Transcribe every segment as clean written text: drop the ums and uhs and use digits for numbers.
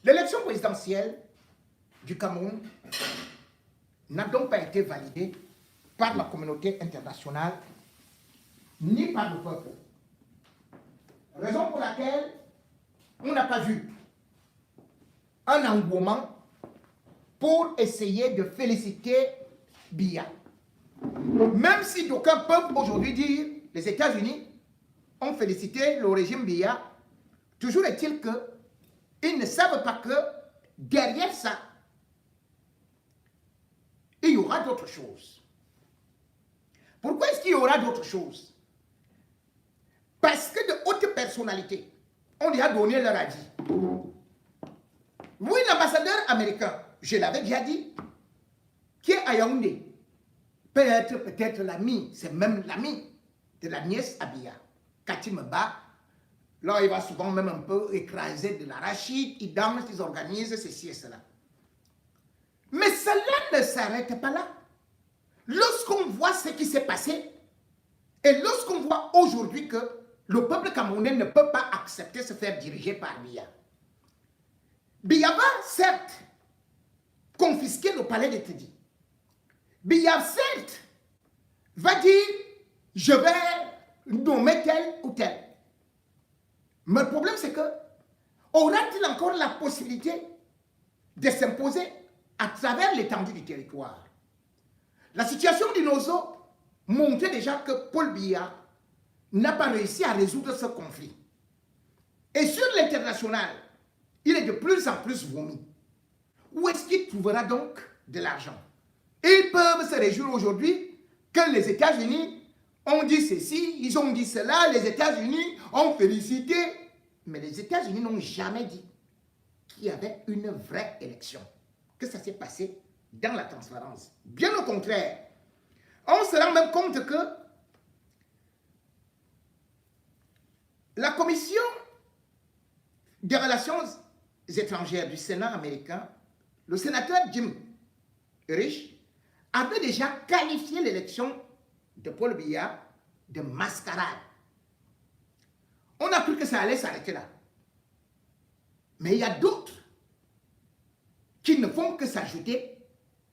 L'élection présidentielle du Cameroun n'a donc pas été validée par la communauté internationale ni par le peuple. Raison pour laquelle on n'a pas vu un engouement pour essayer de féliciter Biya. Même si d'aucuns peuvent aujourd'hui dire les États-Unis ont félicité le régime Biya, toujours est-il qu'ils ne savent pas que derrière ça, il y aura d'autres choses. Pourquoi est-ce qu'il y aura d'autres choses? Parce que de hautes personnalités ont déjà donné leur avis. Oui, l'ambassadeur américain, je l'avais déjà dit, qui est à Yaoundé, peut être peut-être l'ami, c'est même l'ami de la nièce Abiya. Quand il me bat, là il va souvent même un peu écraser de l'arachide, il danse, il organise ceci et cela. Mais cela ne s'arrête pas là. Lorsqu'on voit ce qui s'est passé, et lorsqu'on voit aujourd'hui que le peuple camerounais ne peut pas accepter se faire diriger par Biya. Biya va certes confisquer le palais de Tedi. Biya certes va dire je vais nommer tel ou tel. Mais le problème c'est que aura-t-il encore la possibilité de s'imposer à travers l'étendue du territoire? La situation d'Inozo montrait déjà que Paul Biya n'a pas réussi à résoudre ce conflit. Et sur l'international, il est de plus en plus vomi. Où est-ce qu'il trouvera donc de l'argent? Ils peuvent se réjouir aujourd'hui que les États-Unis ont dit ceci, ils ont dit cela, les États-Unis ont félicité. Mais les États-Unis n'ont jamais dit qu'il y avait une vraie élection, que ça s'est passé dans la transparence. Bien au contraire, on se rend même compte que la commission des relations étrangères du Sénat américain, le sénateur Jim Risch, avait déjà qualifié l'élection de Paul Biya de mascarade. On a cru que ça allait s'arrêter là. Mais il y a d'autres qui ne font que s'ajouter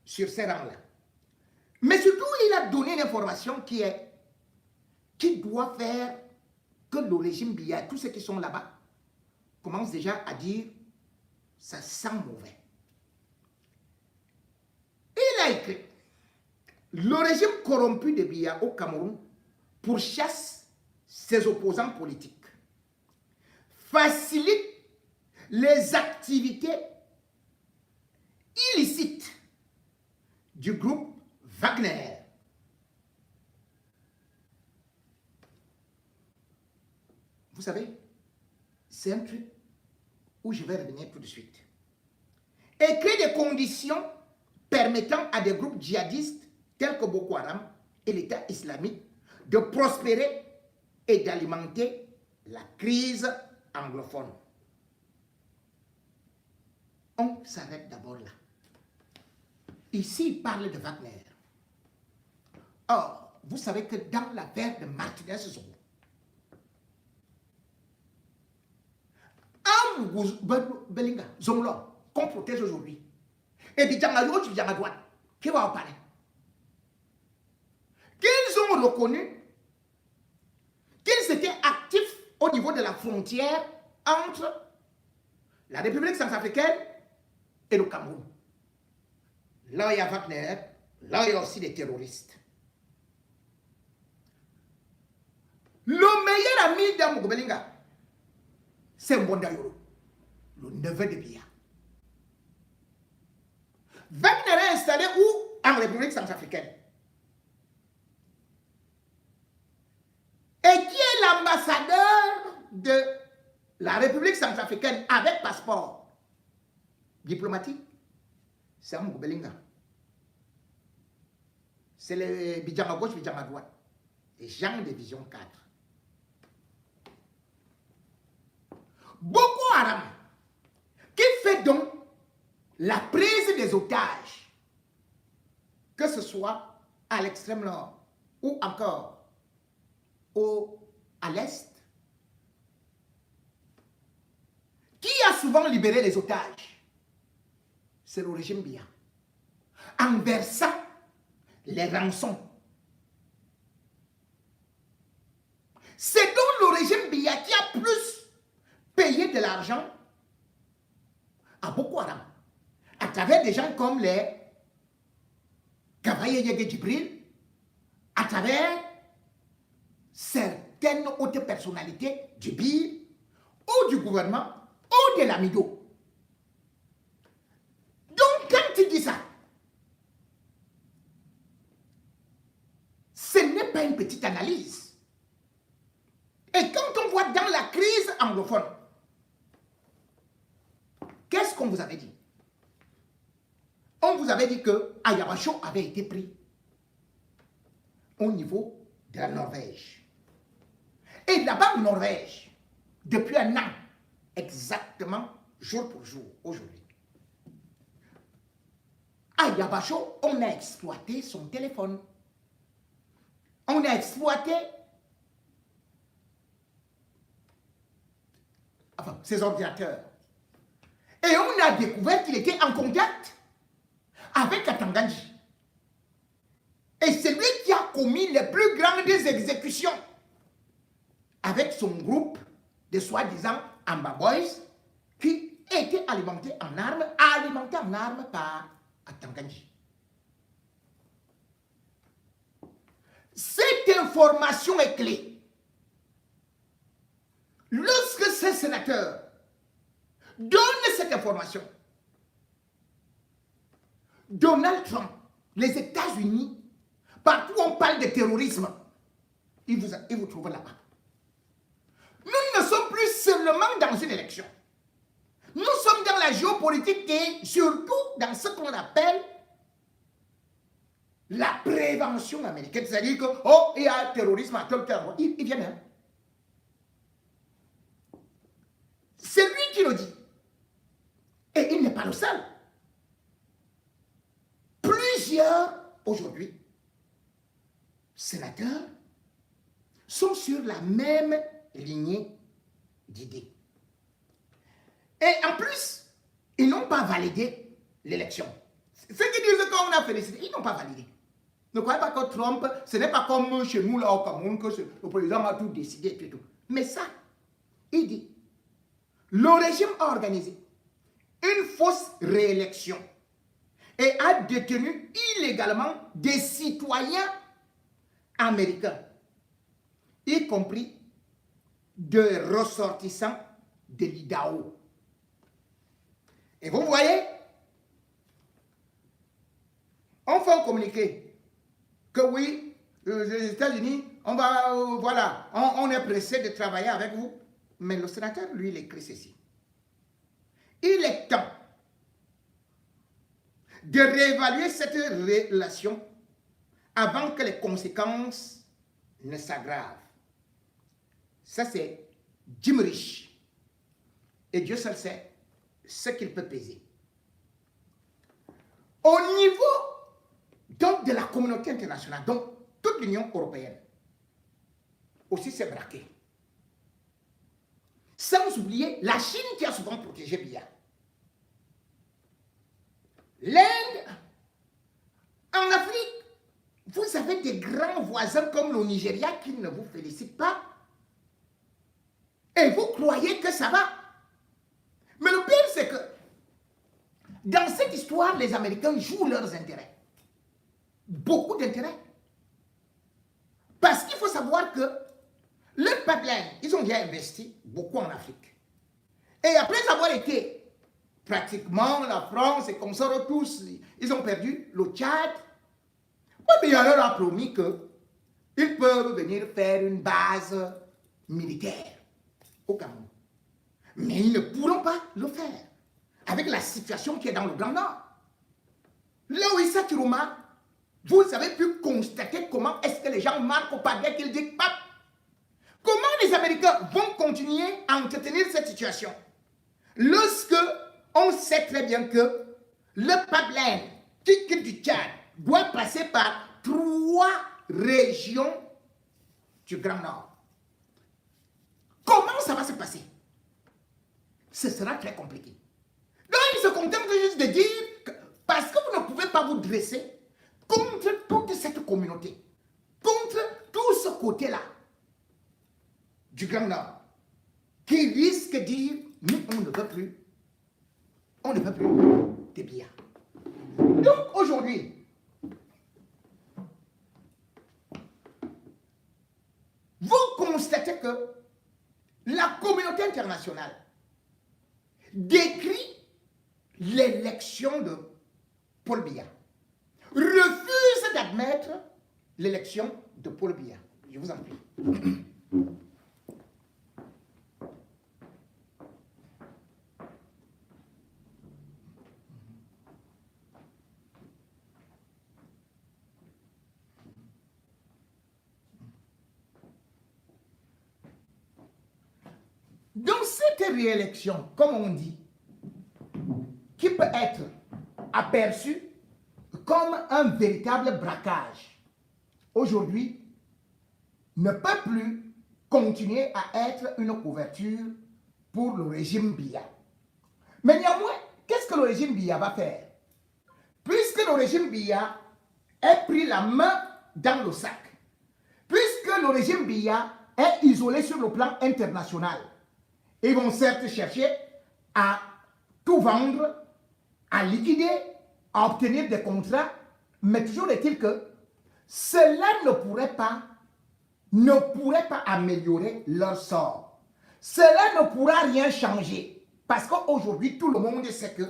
sur ces rangs-là. Mais surtout, il a donné une information qui doit faire que le régime Biya, tous ceux qui sont là-bas, commencent déjà à dire ça sent mauvais. Il a écrit le régime corrompu de Biya au Cameroun pourchasse ses opposants politiques, facilite les activités illicites du groupe Wagner. Vous savez, c'est un truc où je vais revenir tout de suite. Et crée des conditions permettant à des groupes djihadistes tels que Boko Haram et l'État islamique de prospérer et d'alimenter la crise anglophone. On s'arrête d'abord là. Ici, il parle de Wagner. Or, vous savez que dans l'affaire de Martinez Zogo, Belinga, Zomlo, qu'on protège aujourd'hui, et puis dans la gauche, dans la droite, qui va en parler? Qu'ils ont reconnu qu'ils étaient actifs au niveau de la frontière entre la République centrafricaine et le Cameroun. Là, il y a Wagner, là, il y a aussi des terroristes. Le meilleur ami d'Amogo Belinga, c'est Mbondayoro, le neveu de Biya. Wagner est installé où? En République centrafricaine. Et qui est l'ambassadeur de la République centrafricaine avec passeport diplomatique? C'est Amogo Belinga. C'est les Bidjama gauche, Bidjama droite. Les gens de vision 4. Boko Haram, qui fait donc la prise des otages, que ce soit à l'extrême nord ou encore à l'est, qui Qui a souvent libéré les otages? C'est le régime Biya. En versant les rançons. C'est donc le régime Biya qui a plus payé de l'argent à Boko Haram, à travers des gens comme les Kavaye Yege Djibril, à travers certaines hautes personnalités du BIR, ou du gouvernement, ou de l'Amido. Donc, quand tu dis ça, ce n'est pas une petite analyse. Et quand on voit dans la crise anglophone, qu'est-ce qu'on vous avait dit? On vous avait dit que Ayabacho avait été pris au niveau de la Norvège. Et là-bas, en Norvège, depuis un an, exactement, jour pour jour, aujourd'hui, Ayabacho, on a exploité son téléphone. On a exploité ses ordinateurs. Et on a découvert qu'il était en contact avec Katanganji. Et c'est lui qui a commis les plus grandes exécutions avec son groupe de soi-disant Amba Boys qui était alimenté en armes par Katanganji. Cette information est clé. Lorsque ces sénateurs donnent cette information, Donald Trump, les États-Unis, partout où on parle de terrorisme, ils vous trouvent là-bas. Nous ne sommes plus seulement dans une élection. Nous sommes dans la géopolitique et surtout dans ce qu'on appelle la prévention américaine. C'est-à-dire que, oh, il y a un terrorisme à tel terme. Il vient même. C'est lui qui le dit. Et il n'est pas le seul. Plusieurs, aujourd'hui, sénateurs sont sur la même lignée d'idées. Et en plus, ils n'ont pas validé l'élection. Ceux qui disent qu'on a félicité, ils n'ont pas validé. Ne croyez pas que Trump, ce n'est pas comme chez nous là au Cameroun, que le président a tout décidé et tout. Mais ça, il dit, le régime a organisé une fausse réélection et a détenu illégalement des citoyens américains, y compris de ressortissants de l'Idaho. Et vous voyez, on fait un communiqué que oui, les États-Unis, on va, voilà, on est pressé de travailler avec vous. Mais le sénateur, lui, il écrit ceci. Il est temps de réévaluer cette relation avant que les conséquences ne s'aggravent. Ça, c'est Jim Rich. Et Dieu seul sait ce qu'il peut peser. Au niveau donc, de la communauté internationale, donc toute l'Union européenne, aussi s'est braquée. Sans oublier la Chine qui a souvent protégé Biya. L'Inde, en Afrique, vous avez des grands voisins comme le Nigeria qui ne vous félicitent pas. Et vous croyez que ça va. Mais le pire, c'est que dans cette histoire, les Américains jouent leurs intérêts. Beaucoup d'intérêts. Parce qu'il faut savoir que le pipeline, ils ont déjà investi beaucoup en Afrique. Et après avoir été pratiquement la France et comme ça, tous, ils ont perdu le Tchad. Mais il leur a promis qu'ils peuvent venir faire une base militaire au Cameroun. Mais ils ne pourront pas le faire avec la situation qui est dans le Grand Nord. Là où Issa Chiroma, vous avez pu constater comment est-ce que les gens marquent au pas dès qu'ils disent pape. Comment les Américains vont continuer à entretenir cette situation lorsque on sait très bien que le pipeline qui quitte du Tchad doit passer par 3 régions du Grand Nord? Comment ça va se passer? ce sera très compliqué. Donc, il se contente juste de dire que parce que vous ne pouvez pas vous dresser contre toute cette communauté, contre tout ce côté-là du Grand Nord, qui risque de dire, nous, on ne veut plus des billards. Donc, aujourd'hui, vous constatez que la communauté internationale décrit l'élection de Paul Biya, refuse d'admettre l'élection de Paul Biya. Je vous en prie. Dans cette réélection, comme on dit, qui peut être aperçue comme un véritable braquage, aujourd'hui, ne peut plus continuer à être une couverture pour le régime Biya. Mais néanmoins, qu'est-ce que le régime Biya va faire? Puisque le régime Biya ait pris la main dans le sac, puisque le régime Biya est isolé sur le plan international, ils vont certes chercher à tout vendre, à liquider, à obtenir des contrats, mais toujours est-il que cela ne pourrait pas améliorer leur sort. Cela ne pourra rien changer. Parce qu'aujourd'hui, tout le monde sait que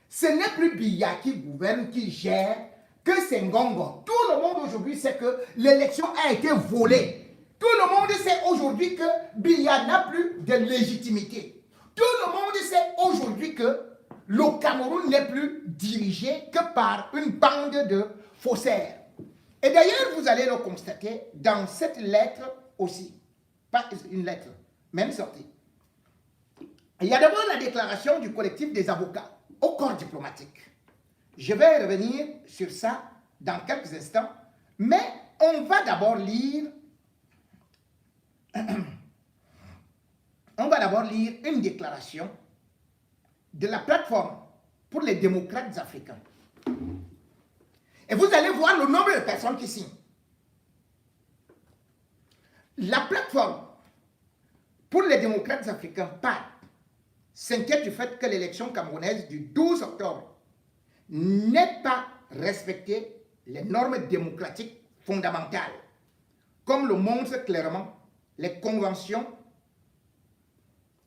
ce n'est plus Biya qui gouverne, qui gère, que c'est Ngongo. Tout le monde aujourd'hui sait que l'élection a été volée. Tout le monde sait aujourd'hui que Biya n'a plus de légitimité. Tout le monde sait aujourd'hui que le Cameroun n'est plus dirigé que par une bande de faussaires. Et d'ailleurs, vous allez le constater dans cette lettre aussi. Pas une lettre, même sortie. Il y a d'abord la déclaration du collectif des avocats au corps diplomatique. Je vais revenir sur ça dans quelques instants, mais on va d'abord lire une déclaration de la plateforme pour les démocrates africains. Et vous allez voir le nombre de personnes qui signent. La plateforme pour les démocrates africains, PAD, s'inquiète du fait que l'élection camerounaise du 12 octobre n'ait pas respecté les normes démocratiques fondamentales, comme le montrent clairement les conventions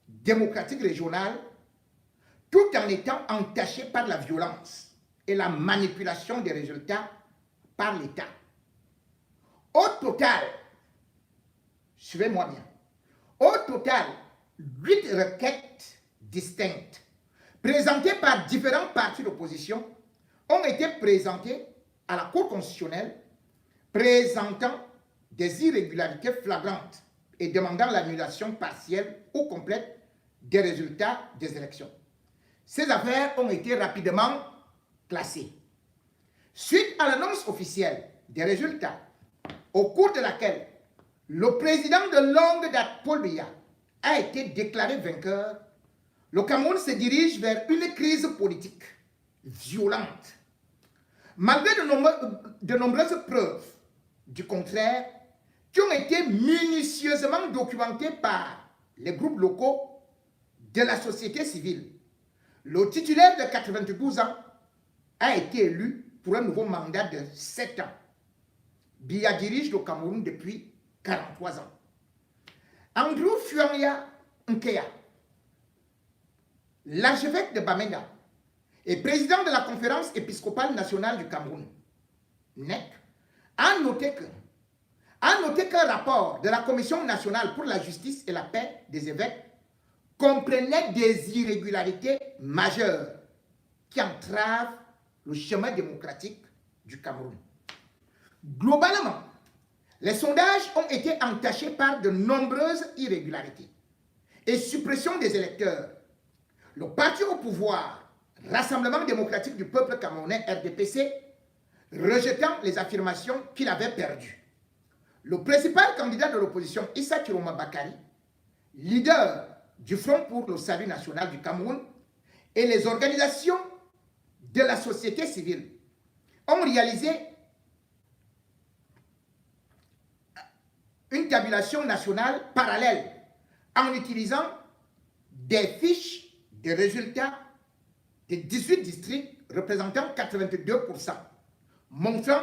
démocratiques régionales, tout en étant entachées par la violence et la manipulation des résultats par l'État. Au total, suivez-moi bien, au total, 8 requêtes distinctes, présentées par différents partis d'opposition, ont été présentées à la Cour constitutionnelle, présentant des irrégularités flagrantes et demandant l'annulation partielle ou complète des résultats des élections. Ces affaires ont été rapidement classées. Suite à l'annonce officielle des résultats, au cours de laquelle le président de longue date, Paul Biya, a été déclaré vainqueur, le Cameroun se dirige vers une crise politique violente. Malgré de nombreuses preuves du contraire, qui ont été minutieusement documentées par les groupes locaux de la société civile, le titulaire de 92 ans a été élu pour un nouveau mandat de 7 ans. Biya dirige le Cameroun depuis 43 ans. Andrew Fuanya Nkeya, l'archevêque de Bamenda et président de la conférence épiscopale nationale du Cameroun, NEC, a noté qu'un rapport de la Commission nationale pour la justice et la paix des évêques comprenait des irrégularités majeures qui entravent le chemin démocratique du Cameroun. Globalement, les sondages ont été entachés par de nombreuses irrégularités et suppression des électeurs. Le parti au pouvoir, Rassemblement démocratique du peuple camerounais, RDPC, rejetant les affirmations qu'il avait perdues. Le principal candidat de l'opposition, Issa Chiroma Bakari, leader du Front pour le salut national du Cameroun et les organisations de la société civile ont réalisé une tabulation nationale parallèle en utilisant des fiches de résultats de 18 districts représentant 82%, montrant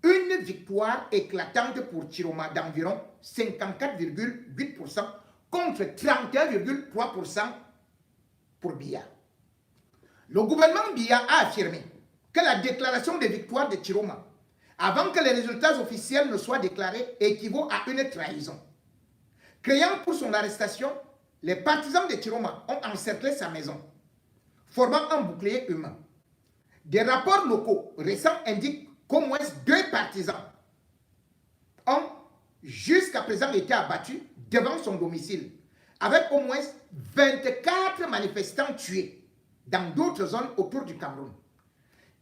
une victoire éclatante pour Chiroma d'environ 54,8% contre 31,3% pour Biya. Le gouvernement Biya a affirmé que la déclaration de victoire de Chiroma, avant que les résultats officiels ne soient déclarés, équivaut à une trahison. Créant pour son arrestation, les partisans de Chiroma ont encerclé sa maison, formant un bouclier humain. Des rapports locaux récents indiquent qu'au moins 2 partisans ont jusqu'à présent été abattus devant son domicile, avec au moins 24 manifestants tués dans d'autres zones autour du Cameroun.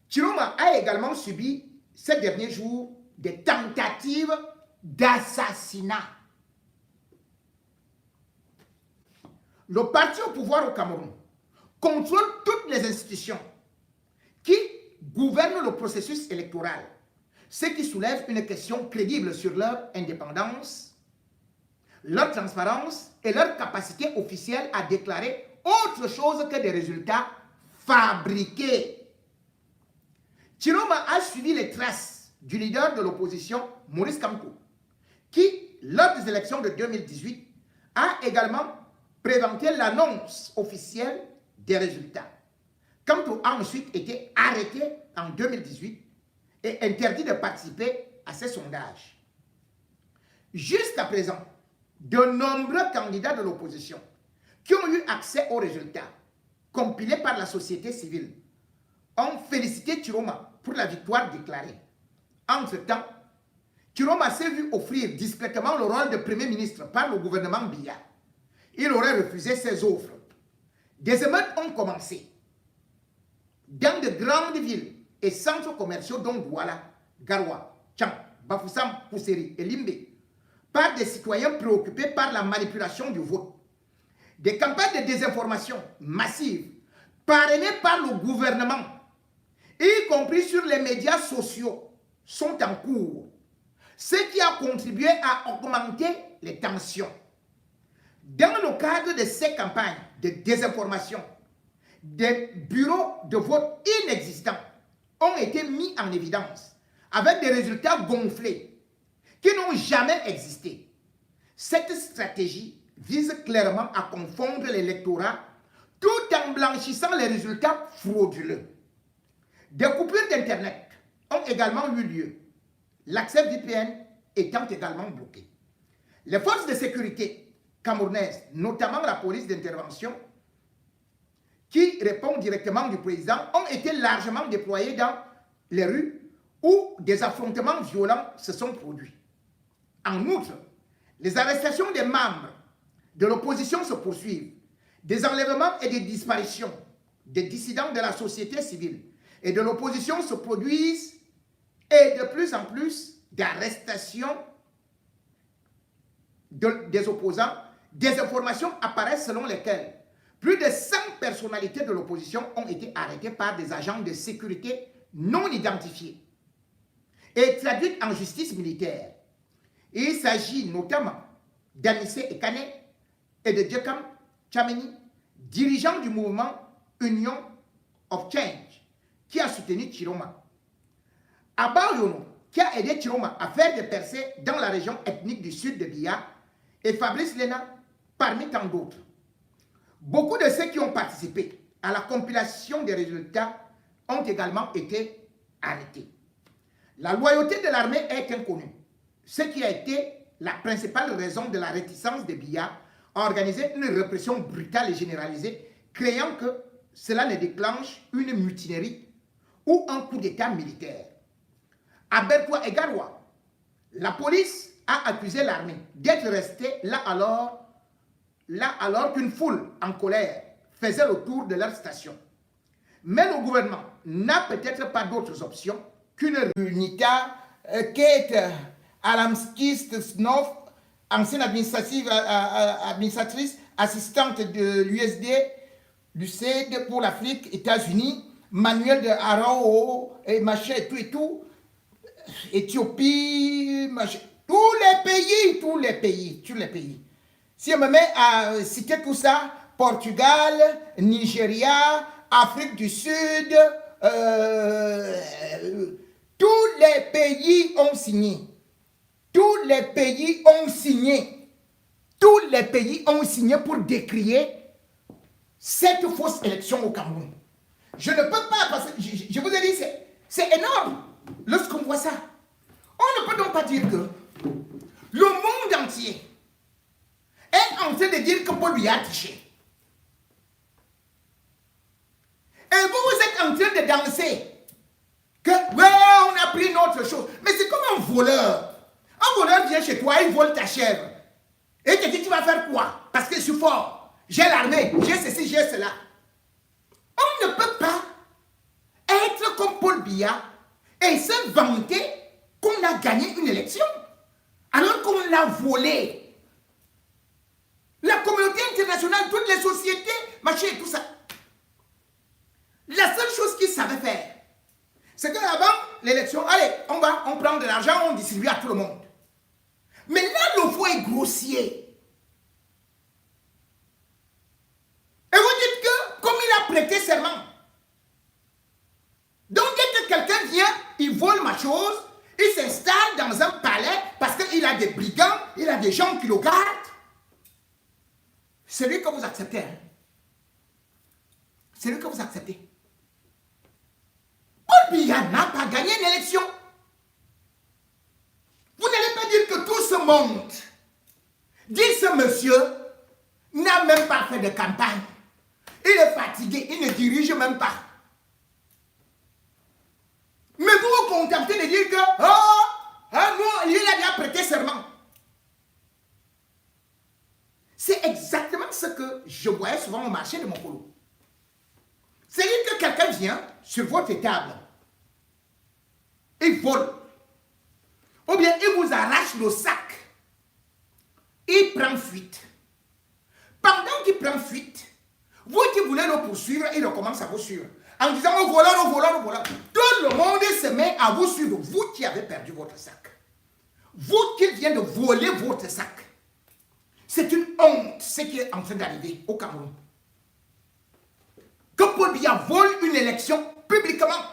Chiroma a également subi ces derniers jours des tentatives d'assassinat. Le parti au pouvoir au Cameroun contrôle toutes les institutions qui gouvernent le processus électoral, ce qui soulève une question crédible sur leur indépendance, leur transparence et leur capacité officielle à déclarer autre chose que des résultats fabriqués. Chiroma a suivi les traces du leader de l'opposition, Maurice Kamto, qui, lors des élections de 2018, a également préventé l'annonce officielle des résultats. Kamto a ensuite été arrêté en 2018 et interdit de participer à ces sondages. Jusqu'à présent, de nombreux candidats de l'opposition qui ont eu accès aux résultats compilés par la société civile ont félicité Chiroma pour la victoire déclarée. Entre-temps, Chiroma s'est vu offrir discrètement le rôle de Premier ministre par le gouvernement Biya. Il aurait refusé ses offres. Des émeutes ont commencé dans de grandes villes et centres commerciaux dont Douala, Garoua, Tchang, Bafoussam, Pousseri et Limbe, par des citoyens préoccupés par la manipulation du vote. Des campagnes de désinformation massives parrainées par le gouvernement, y compris sur les médias sociaux, sont en cours, ce qui a contribué à augmenter les tensions. Dans le cadre de ces campagnes de désinformation, des bureaux de vote inexistants ont été mis en évidence avec des résultats gonflés qui n'ont jamais existé. Cette stratégie vise clairement à confondre l'électorat tout en blanchissant les résultats frauduleux. Des coupures d'Internet ont également eu lieu, l'accès VPN étant également bloqué. Les forces de sécurité camerounaises, notamment la police d'intervention, qui répond directement du président, ont été largement déployées dans les rues où des affrontements violents se sont produits. En outre, les arrestations des membres de l'opposition se poursuivent. Des enlèvements et des disparitions des dissidents de la société civile et de l'opposition se produisent et de plus en plus d'arrestations des opposants. Des informations apparaissent selon lesquelles plus de 100 personnalités de l'opposition ont été arrêtées par des agents de sécurité non identifiés et traduites en justice militaire. Il s'agit notamment d'Anissé Ekane et de Djekam Tchameni, dirigeant du mouvement Union of Change, qui a soutenu Chiroma. Abba Yono, qui a aidé Chiroma à faire des percées dans la région ethnique du sud de Biya, et Fabrice Lena, parmi tant d'autres. Beaucoup de ceux qui ont participé à la compilation des résultats ont également été arrêtés. La loyauté de l'armée est inconnue, ce qui a été la principale raison de la réticence de Biya à organiser une répression brutale et généralisée, craignant que cela ne déclenche une mutinerie ou un coup d'état militaire. À Berkoua et Garoua, la police a accusé l'armée d'être restée là alors qu'une foule en colère faisait le tour de leur station. Mais le gouvernement n'a peut-être pas d'autres options qu'une unité Kate Alamskis Snov, ancienne administratrice assistante de l'USD, du CED pour l'Afrique, États-Unis, Manuel de Arao, et machin, et tout, Éthiopie, machin, tous les pays. Si on me met à citer tout ça, Portugal, Nigeria, Afrique du Sud, tous les pays ont signé. Tous les pays ont signé. Tous les pays ont signé pour décrier cette fausse élection au Cameroun. Je ne peux pas, parce que je vous ai dit, c'est énorme lorsqu'on voit ça. On ne peut donc pas dire que le monde entier est en train de dire que Paul Biya a triché. Et vous êtes en train de danser. Que, ouais, on a pris notre chose. Mais c'est comme un voleur. Un voleur vient chez toi, il vole ta chèvre. Et il te dit, tu vas faire quoi? Parce que je suis fort. J'ai l'armée, j'ai ceci, j'ai cela. On ne peut pas être comme Paul Biya et se vanter qu'on a gagné une élection alors qu'on l'a volé. La communauté internationale, toutes les sociétés, machin et tout ça. La seule chose qu'ils savaient faire, c'est qu'avant l'élection, allez, on prend de l'argent, on distribue à tout le monde. Mais là, le faux est grossier. Et vous dites que, comme il a prêté serment, donc dès que quelqu'un vient, il vole ma chose, il s'installe dans un palais parce qu'il a des brigands, il a des gens qui le gardent. C'est lui que vous acceptez. Hein? C'est lui que vous acceptez. Paul Biya n'a pas gagné une élection. Vous n'allez pas dire que tout ce monde dit ce monsieur n'a même pas fait de campagne. Il est fatigué, il ne dirige même pas. Mais vous vous contentez de dire que non, il a déjà prêté serment. C'est exactement ce que je voyais souvent au marché de Mokolo. C'est-à-dire que quelqu'un vient sur votre table, il vole, ou bien il vous arrache le sac, il prend fuite. Pendant qu'il prend fuite, vous qui voulez le poursuivre, il recommence à vous suivre. En disant au voleur, au voleur, au voleur. Tout le monde se met à vous suivre. Vous qui avez perdu votre sac. Vous qui vient de voler votre sac. C'est une honte ce qui est en train d'arriver au Cameroun. Que Paul Biya vole une élection publiquement.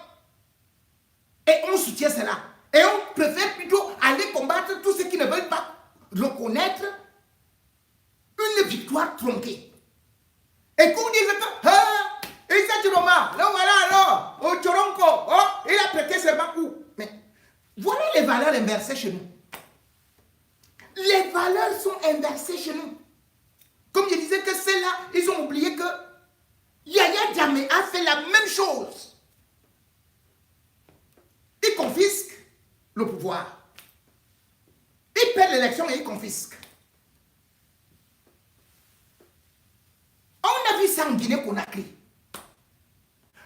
Et on soutient cela. Et on préfère plutôt aller combattre tous ceux qui ne veulent pas reconnaître une victoire tronquée. Et qu'on dise que, Issa Chiroma, là voilà alors, au Choronko, il a prêté serment où? Mais voilà les valeurs inversées chez nous. Les valeurs sont inversées chez nous. Comme je disais que celles-là, ils ont oublié que Yaya Jammeh a fait la même chose. Il confisque le pouvoir. Il perd l'élection et il confisque. On a vu ça en Guinée-Conakry.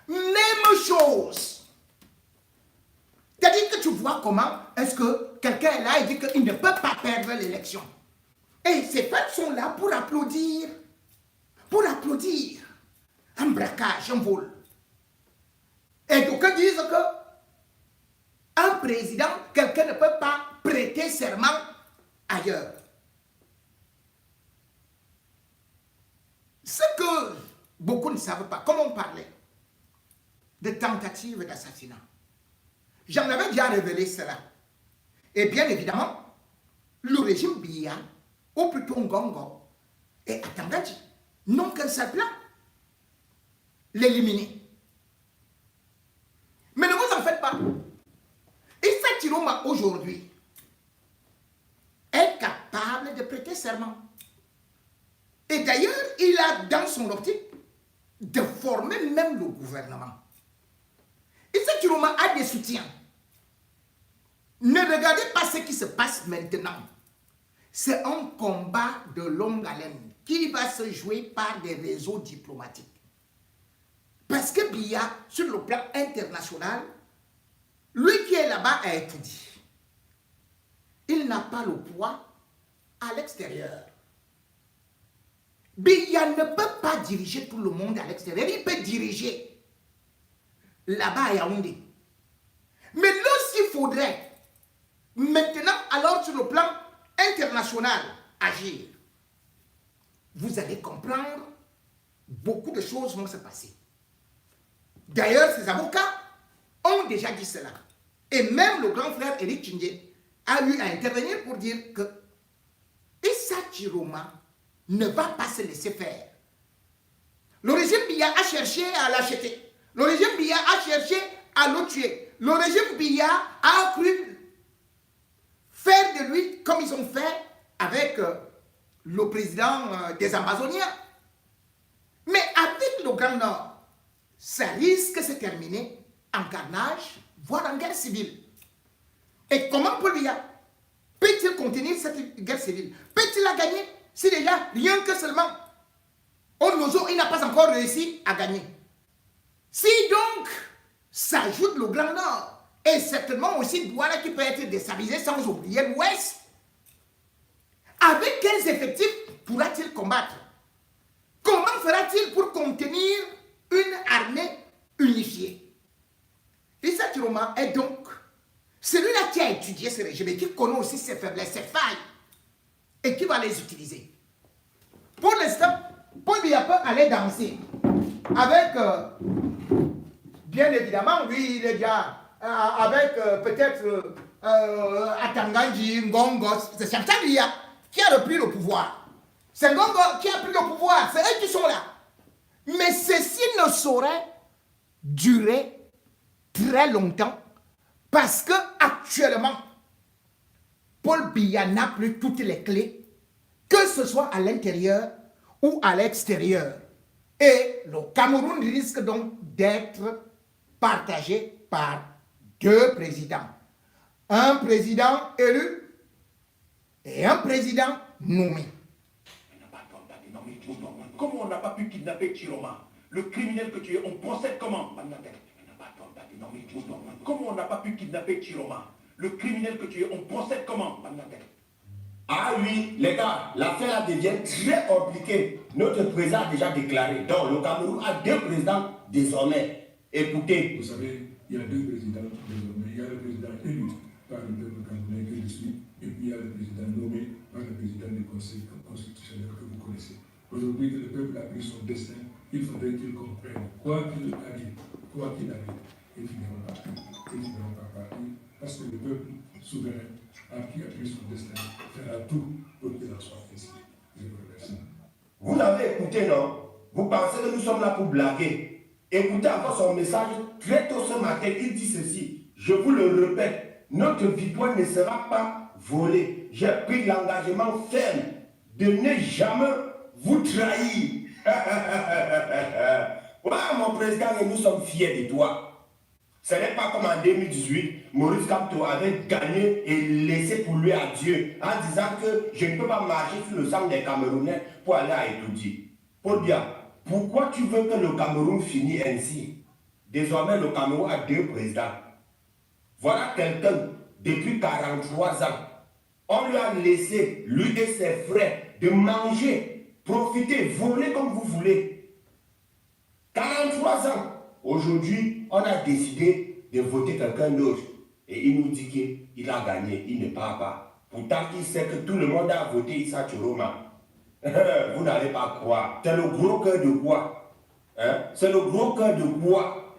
Même chose. C'est-à-dire que tu vois comment est-ce que quelqu'un est là et dit qu'il ne peut pas perdre l'élection. Et ces femmes sont là pour applaudir. Pour applaudir. Un braquage, un vol. Et donc ils disent que un président, quelqu'un ne peut pas prêter serment ailleurs. Ce que beaucoup ne savent pas, comme on parlait de tentatives d'assassinat. J'en avais déjà révélé cela. Et bien évidemment, le régime Biya, ou plutôt Ngongo, et Atangadji, n'ont qu'un seul plan, l'éliminer. Mais ne vous en faites pas. Issa Chiroma aujourd'hui est capable de prêter serment. Et d'ailleurs, il a dans son optique de former même le gouvernement. Issa Chiroma a des soutiens. Ne regardez pas ce qui se passe maintenant. C'est un combat de longue haleine qui va se jouer par des réseaux diplomatiques. Parce que Biya, sur le plan international, lui qui est là-bas a été dit. Il n'a pas le poids à l'extérieur. Biya ne peut pas diriger tout le monde à l'extérieur. Il peut diriger là-bas à Yaoundé. Mais lorsqu'il faudrait maintenant, alors sur le plan international, agir, vous allez comprendre, beaucoup de choses vont se passer. D'ailleurs, ces avocats ont déjà dit cela. Et même le grand frère Éric Tchindé a eu à intervenir pour dire que Issa Chiroma ne va pas se laisser faire. Le régime Biya a cherché à l'acheter. Le régime Biya a cherché à le tuer. Le régime Biya a cru faire de lui comme ils ont fait avec le président des Amazoniens. Mais avec le Grand Nord, ça risque de se terminer en carnage, voire en guerre civile. Et comment Paul Biya peut-il contenir cette guerre civile? Peut-il la gagner si déjà, rien que seulement, Onozo, il n'a pas encore réussi à gagner? Si donc, s'ajoute le Grand Nord, et certainement aussi Douala qui peut être déstabilisé sans oublier l'Ouest, avec quels effectifs pourra-t-il combattre? Comment fera-t-il pour contenir une armée unifiée? Issa Chiroma est donc celui-là qui a étudié ce régime et qui connaît aussi ses faiblesses, ses failles, et qui va les utiliser. Pour l'instant, Paul Biya peut aller danser avec, bien évidemment, lui, il est déjà avec peut-être Atanganji, Ngongo, c'est Chantal Biya qui a repris le pouvoir. C'est Ngongo qui a pris le pouvoir, c'est eux qui sont là. Mais ceci ne saurait durer très longtemps parce que actuellement, Paul Biya n'a plus toutes les clés, que ce soit à l'intérieur ou à l'extérieur. Et le Cameroun risque donc d'être partagé par deux présidents. Un président élu et un président nommé. Comment on n'a pas pu kidnapper Chiroma? Le criminel que tu es, on procède comment? Comment on n'a pas pu kidnapper Chiroma? Le criminel que tu es, on procède comment? Ah oui, les gars, l'affaire devient très compliquée. Notre président a déjà déclaré. Donc, le Cameroun a deux présidents désormais. Écoutez. Vous savez, il y a deux présidents désormais. Il y a le président élu par le peuple camerounais que je suis, et puis il y a le président nommé par le président du Conseil constitutionnel que vous connaissez. Aujourd'hui que le peuple a pris son destin, il faudrait qu'il comprenne, quoi qu'il arrive, ils finiront par partir, parce que le peuple souverain qui a pris son destin fera tout pour qu'il en soit ainsi. Je vous remercie. Vous avez écouté, non? Vous pensez que nous sommes là pour blaguer? Écoutez encore son message très tôt ce matin. Il dit ceci. Je vous le répète, notre victoire ne sera pas volée. J'ai pris l'engagement ferme de ne jamais vous trahir. Ouais, mon président, et nous sommes fiers de toi. Ce n'est pas comme en 2018, Maurice Kamto avait gagné et laissé pour lui à Dieu en disant que je ne peux pas marcher sur le sang des Camerounais pour aller à Etoudi. Paul Biya, pourquoi tu veux que le Cameroun finisse ainsi? Désormais, le Cameroun a deux présidents. Voilà quelqu'un, depuis 43 ans, on lui a laissé, lui et ses frères, de manger, profiter, voler comme vous voulez. 43 ans. Aujourd'hui, on a décidé de voter quelqu'un d'autre. Et il nous dit qu'il a gagné, il ne part pas. Pourtant, il sait que tout le monde a voté Issa Chiroma. Vous n'allez pas croire. C'est le gros cœur de quoi? Hein? C'est le gros cœur de quoi?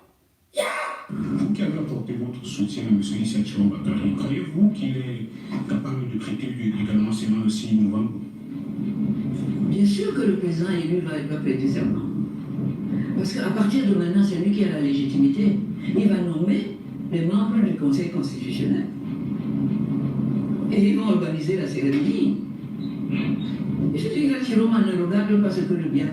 Yeah! Vous qui avez apporté votre soutien à M. Issa Chiroma, croyez-vous qu'il est capable de traiter également seulement le 6 novembre? Bien sûr que le président élu va prêter serment. Parce qu'à partir de maintenant, c'est lui qui a la légitimité. Il va nommer les membres du Conseil constitutionnel. Et ils vont organiser la cérémonie. Et je dis que Chiroma ne regarde pas ce que le Biya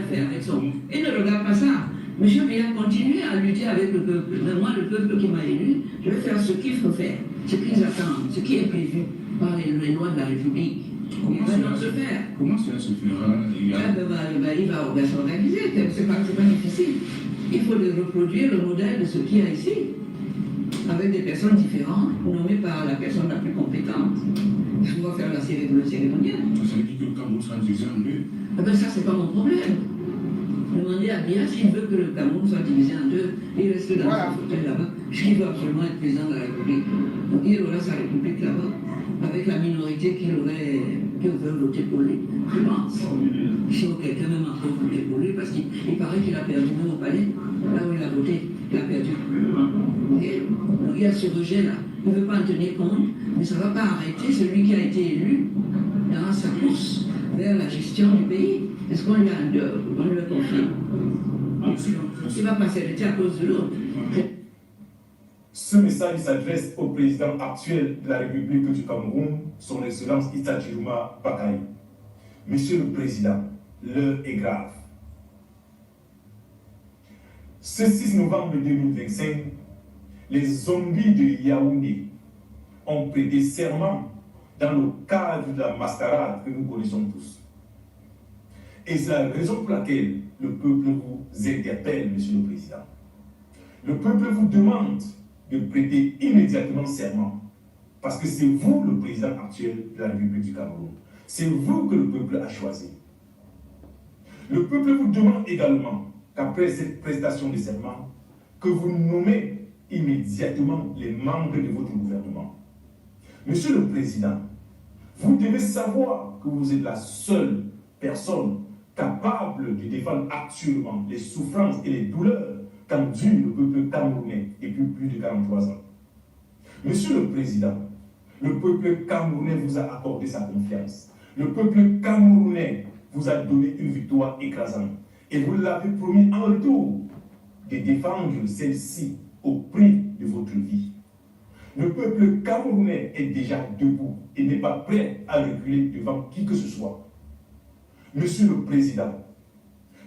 fait avec son... Il ne regarde pas ça. Monsieur Biya continue à lutter avec le peuple. Mais moi, le peuple qui m'a élu, je vais faire ce qu'il faut faire, ce qu'ils attendent, ce qui est prévu par les lois de la République. Comment cela se fera? Il va s'organiser, c'est pas difficile. Il faut reproduire le modèle de ce qu'il y a ici. avec des personnes différentes, nommées par la personne la plus compétente. On va faire le cérémonial. Ça veut dire que le Cameroun sera divisé en deux. Ah ben ça, c'est pas mon problème. Demandez à Biya s'il veut que le Cameroun soit divisé en deux, il reste dans son fauteuil là-bas, puisqu'il veut absolument être président de la République. Donc il aura sa République là-bas, avec la minorité qui aurait voté pour lui, je pense. Si quelqu'un même encore voté pour lui, parce qu'il paraît qu'il a perdu même au palais, là où il a voté, il a perdu. Okay? Donc il y a ce rejet-là. Il ne veut pas en tenir compte, mais ça ne va pas arrêter celui qui a été élu dans sa course vers la gestion du pays. Est-ce qu'on lui a confié? Il va pas s'arrêter à cause de l'autre. Ce message s'adresse au président actuel de la République du Cameroun, son Excellence Issa Chiroma Bakaï. Monsieur le Président, l'heure est grave. Ce 6 novembre 2025, les zombies de Yaoundé ont prêté serment dans le cadre de la mascarade que nous connaissons tous. Et c'est la raison pour laquelle le peuple vous interpelle, Monsieur le Président. Le peuple vous demande de prêter immédiatement serment, parce que c'est vous le président actuel de la République du Cameroun. C'est vous que le peuple a choisi. Le peuple vous demande également qu'après cette prestation de serment, que vous nommez immédiatement les membres de votre gouvernement. Monsieur le Président, vous devez savoir que vous êtes la seule personne capable de défendre actuellement les souffrances et les douleurs qu'endure le peuple camerounais depuis plus de 43 ans. Monsieur le Président, le peuple camerounais vous a accordé sa confiance. Le peuple camerounais vous a donné une victoire écrasante. Et vous l'avez promis en retour de défendre celle-ci au prix de votre vie. Le peuple camerounais est déjà debout et n'est pas prêt à reculer devant qui que ce soit. Monsieur le Président,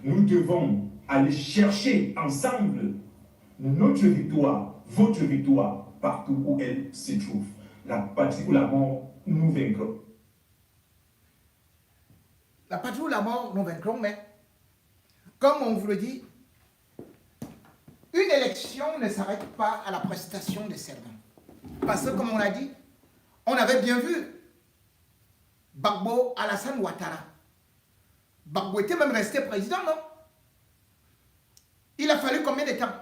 nous devons aller chercher ensemble notre victoire, votre victoire, partout où elle se trouve. La patrie ou la mort, nous vaincrons. La patrie ou la mort, nous vaincrons, mais comme on vous le dit, une élection ne s'arrête pas à la prestation de serment. Parce que, comme on l'a dit, on avait bien vu Gbagbo Alassane Ouattara. Gbagbo était même resté président, non? Il a fallu combien de temps?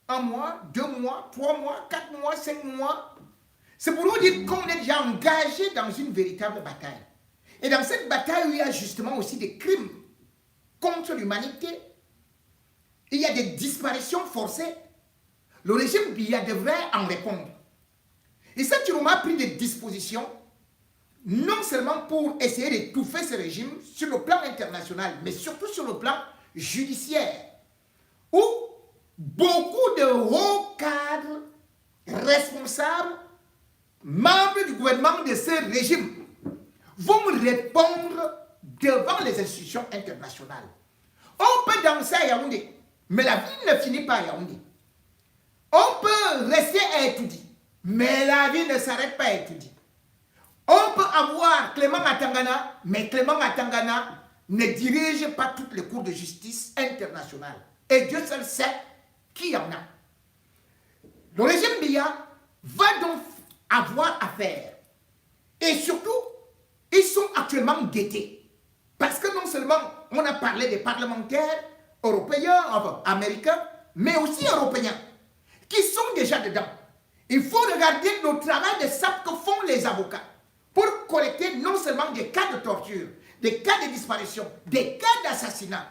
1 mois, 2 mois, 3 mois, 4 mois, 5 mois. C'est pour nous dire qu'on est déjà engagé dans une véritable bataille. Et dans cette bataille, il y a justement aussi des crimes contre l'humanité. Il y a des disparitions forcées. Le régime Biya devrait en répondre. Et ça, Chiroma a pris des dispositions, non seulement pour essayer d'étouffer ce régime sur le plan international, mais surtout sur le plan judiciaire, où beaucoup de hauts cadres, responsables, membres du gouvernement de ce régime, vont répondre devant les institutions internationales. On peut danser à Yaoundé, mais la vie ne finit pas à Yaoundé. On peut rester à Etoudi, mais la vie ne s'arrête pas à Etoudi. On peut avoir Clément Atangana, mais Clément Atangana ne dirige pas toutes les cours de justice internationales. Et Dieu seul sait qui en a. Le régime Biya va donc avoir affaire. Et surtout, ils sont actuellement guettés. Parce que non seulement on a parlé des parlementaires européens, enfin américains, mais aussi européens, qui sont déjà dedans. Il faut regarder le travail de sape que font les avocats pour collecter non seulement des cas de torture, des cas de disparition, des cas d'assassinat.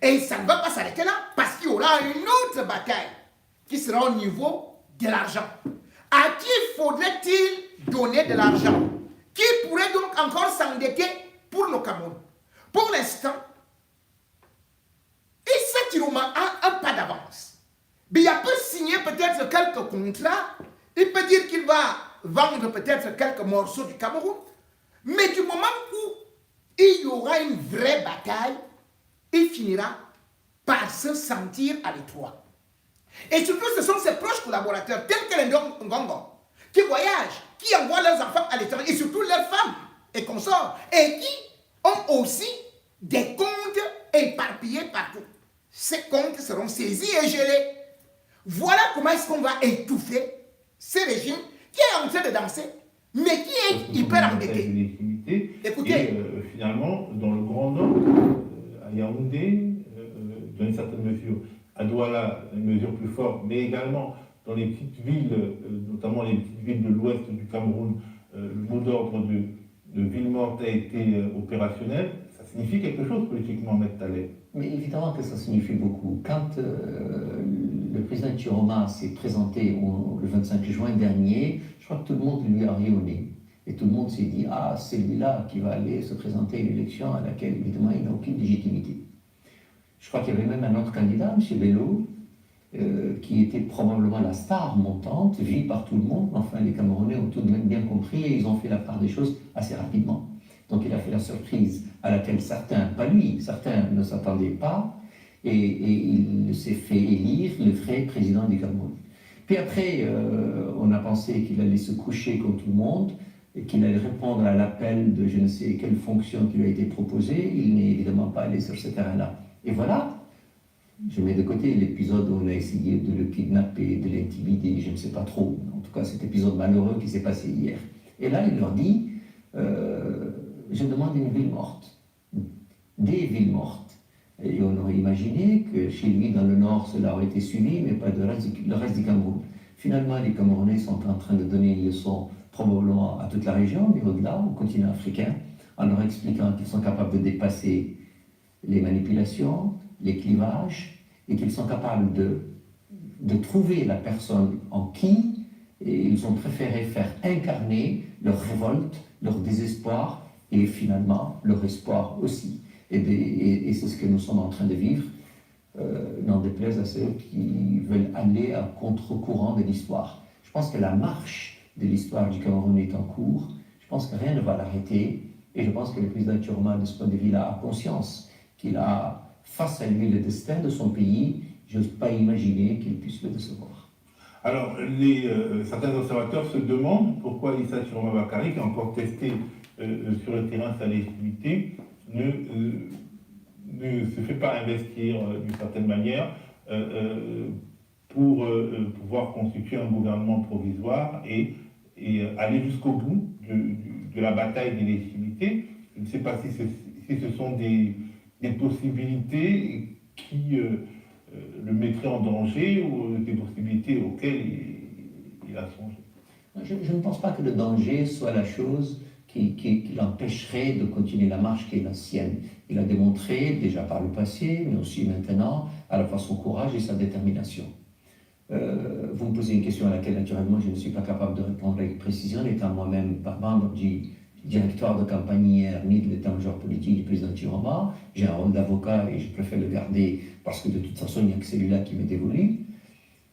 Et ça ne va pas s'arrêter là, parce qu'il y aura une autre bataille qui sera au niveau de l'argent. À qui faudrait-il donner de l'argent? Qui pourrait donc encore s'endetter pour le Cameroun? Pour l'instant, Issa Chiroma a un pas d'avance. Biya peut signer peut-être quelques contrats, il peut dire qu'il va vendre peut-être quelques morceaux du Cameroun, mais du moment où il y aura une vraie bataille, il finira par se sentir à l'étroit. Et surtout, ce sont ses proches collaborateurs, tels que les Ngongo, qui voyagent, qui envoient leurs enfants à l'étranger, et surtout leurs femmes et consorts, et qui ont aussi des comptes éparpillés partout. Ces comptes seront saisis et gelés. Voilà comment est-ce qu'on va étouffer ce régime qui est en train de danser, mais qui est hyper embêté. Écoutez. Et finalement, dans le Grand Nord, à Yaoundé, dans une certaine mesure, à Douala, une mesure plus forte, mais également dans les petites villes, notamment les petites villes de l'ouest du Cameroun, le mot d'ordre de ville morte a été opérationnel. Ça signifie quelque chose politiquement, M. Taleb. Mais évidemment que ça signifie beaucoup. Quand le président Chiroma s'est présenté le 25 juin dernier, je crois que tout le monde lui a ri au nez. Et tout le monde s'est dit, ah, c'est lui-là qui va aller se présenter à une élection à laquelle, évidemment, il n'a aucune légitimité. Je crois qu'il y avait même un autre candidat, M. Bello, qui était probablement la star montante, vue par tout le monde. Enfin, les Camerounais ont tout de même bien compris et ils ont fait la part des choses assez rapidement. Donc il a fait la surprise à laquelle certains, pas lui, certains ne s'attendaient pas, et il s'est fait élire le vrai président du Cameroun. Puis après, on a pensé qu'il allait se coucher comme tout le monde, et qu'il allait répondre à l'appel de je ne sais quelle fonction qui lui a été proposée. Il n'est évidemment pas allé sur ce terrain-là. Et voilà, je mets de côté l'épisode où on a essayé de le kidnapper, de l'intimider, je ne sais pas trop. En tout cas, cet épisode malheureux qui s'est passé hier. Et là, il leur dit, je demande une ville morte, des villes mortes. Et on aurait imaginé que chez lui, dans le nord, cela aurait été suivi, mais pas le reste du Cameroun. Finalement, les Camerounais sont en train de donner une leçon probablement à toute la région, mais au-delà, au continent africain, en leur expliquant qu'ils sont capables de dépasser les manipulations, les clivages, et qu'ils sont capables de trouver la personne en qui et ils ont préféré faire incarner leur révolte, leur désespoir, et finalement leur espoir aussi. Et c'est ce que nous sommes en train de vivre, n'en déplaise à ceux qui veulent aller à contre-courant de l'histoire. Je pense que la marche de l'histoire du Cameroun est en cours. Je pense que rien ne va l'arrêter. Et je pense que le président Chiroma, de ce point de vue-là, a conscience qu'il a face à lui le destin de son pays. Je n'ose pas imaginer qu'il puisse le décevoir. Alors, certains observateurs se demandent pourquoi Issa Chiroma Bakary, qui a encore testé sur le terrain sa légitimité, ne se fait pas investir d'une certaine manière pour pouvoir constituer un gouvernement provisoire et aller jusqu'au bout de la bataille des légitimités. Je ne sais pas si ce sont des possibilités qui le mettraient en danger ou des possibilités auxquelles il a songé. Je ne pense pas que le danger soit la chose qui l'empêcherait de continuer la marche qui est la sienne. Il a démontré, déjà par le passé, mais aussi maintenant, à la fois son courage et sa détermination. Vous me posez une question à laquelle, naturellement, je ne suis pas capable de répondre avec précision, étant moi-même pas membre du directoire de campagne hier, ni de l'état-major politique du président Chiroma. J'ai un rôle d'avocat et je préfère le garder parce que de toute façon, il n'y a que celui-là qui m'est dévolu.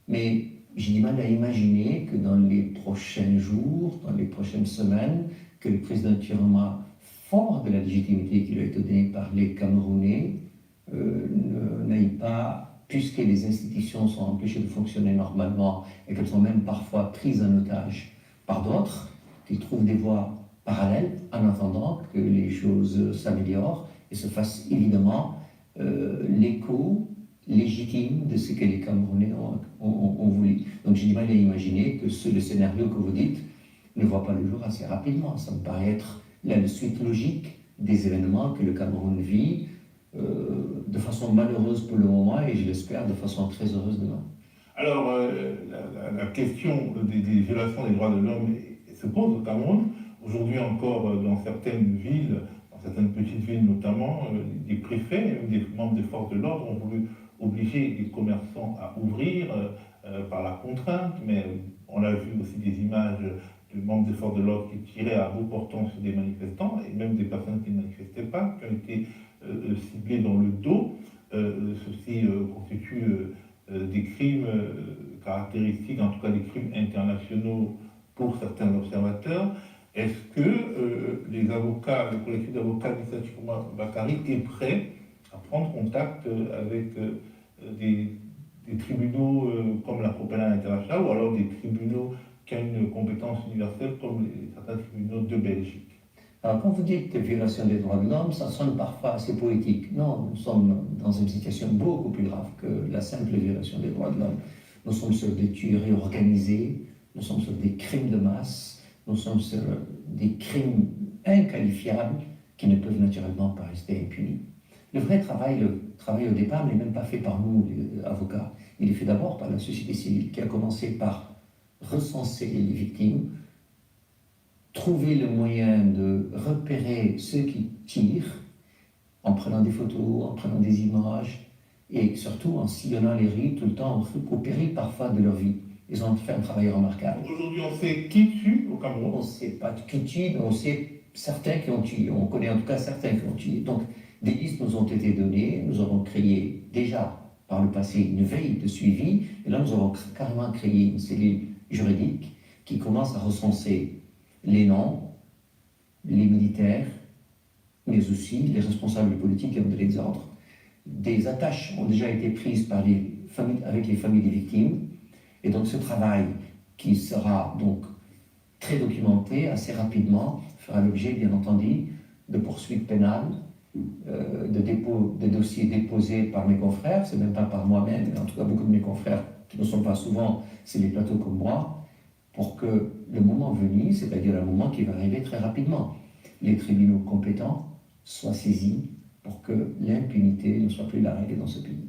Mais j'ai du mal à imaginer que dans les prochains jours, dans les prochaines semaines, que le président Chiroma, fort de la légitimité qui lui a été donnée par les Camerounais, n'aille pas, puisque les institutions sont empêchées de fonctionner normalement et qu'elles sont même parfois prises en otage par d'autres, qui trouvent des voies parallèles en attendant que les choses s'améliorent et se fasse évidemment l'écho légitime de ce que les Camerounais ont voulu. Donc j'ai du mal à imaginer que le scénario que vous dites ne voit pas le jour assez rapidement. Ça me paraît être la suite logique des événements que le Cameroun vit de façon malheureuse pour le moment et je l'espère de façon très heureuse demain. Alors, la question des violations des droits de l'homme se pose au Cameroun. Aujourd'hui encore, dans certaines villes, dans certaines petites villes notamment, des préfets, des membres des forces de l'ordre ont voulu obliger les commerçants à ouvrir par la contrainte, mais on a vu aussi des images de membres des forces de l'ordre qui tiraient à bout portant sur des manifestants, et même des personnes qui ne manifestaient pas, qui ont été ciblées dans le dos. Ceci constitue des crimes caractéristiques, en tout cas des crimes internationaux pour certains observateurs. Est-ce que les avocats, le collectif d'avocats d'Issa Chiroma Bakary est prêt à prendre contact avec des tribunaux comme la Cour pénale internationale ou alors des tribunaux qui ont une compétence universelle comme certains tribunaux de Belgique? Alors, quand vous dites violation des droits de l'homme, ça sonne parfois assez poétique. Non, nous sommes dans une situation beaucoup plus grave que la simple violation des droits de l'homme. nous sommes sur des tueries organisées, nous sommes sur des crimes de masse, nous sommes sur des crimes inqualifiables qui ne peuvent naturellement pas rester impunis. Le vrai travail, le travail au départ n'est même pas fait par nous, les avocats. Il est fait d'abord par la société civile qui a commencé par recenser les victimes, trouver le moyen de repérer ceux qui tirent en prenant des photos, en prenant des images et surtout en sillonnant les rues tout le temps au péril parfois de leur vie. Ils ont fait un travail remarquable. Aujourd'hui, on sait qui tue au Cameroun. On ne sait pas qui tue, mais on sait certains qui ont tué. On connaît en tout cas certains qui ont tué. Donc, des listes nous ont été données. Nous avons créé déjà par le passé une veille de suivi. Et là, nous avons carrément créé une cellule juridique qui commence à recenser les noms, les militaires, mais aussi les responsables politiques qui ont donné des ordres. Des attaches ont déjà été prises par avec les familles des victimes. Et donc ce travail, qui sera donc très documenté assez rapidement, fera l'objet, bien entendu, de poursuites pénales, de dossiers déposés par mes confrères, c'est même pas par moi-même, mais en tout cas beaucoup de mes confrères qui ne sont pas souvent sur les plateaux comme moi, pour que le moment venu, c'est-à-dire un moment qui va arriver très rapidement, les tribunaux compétents soient saisis pour que l'impunité ne soit plus la règle dans ce pays.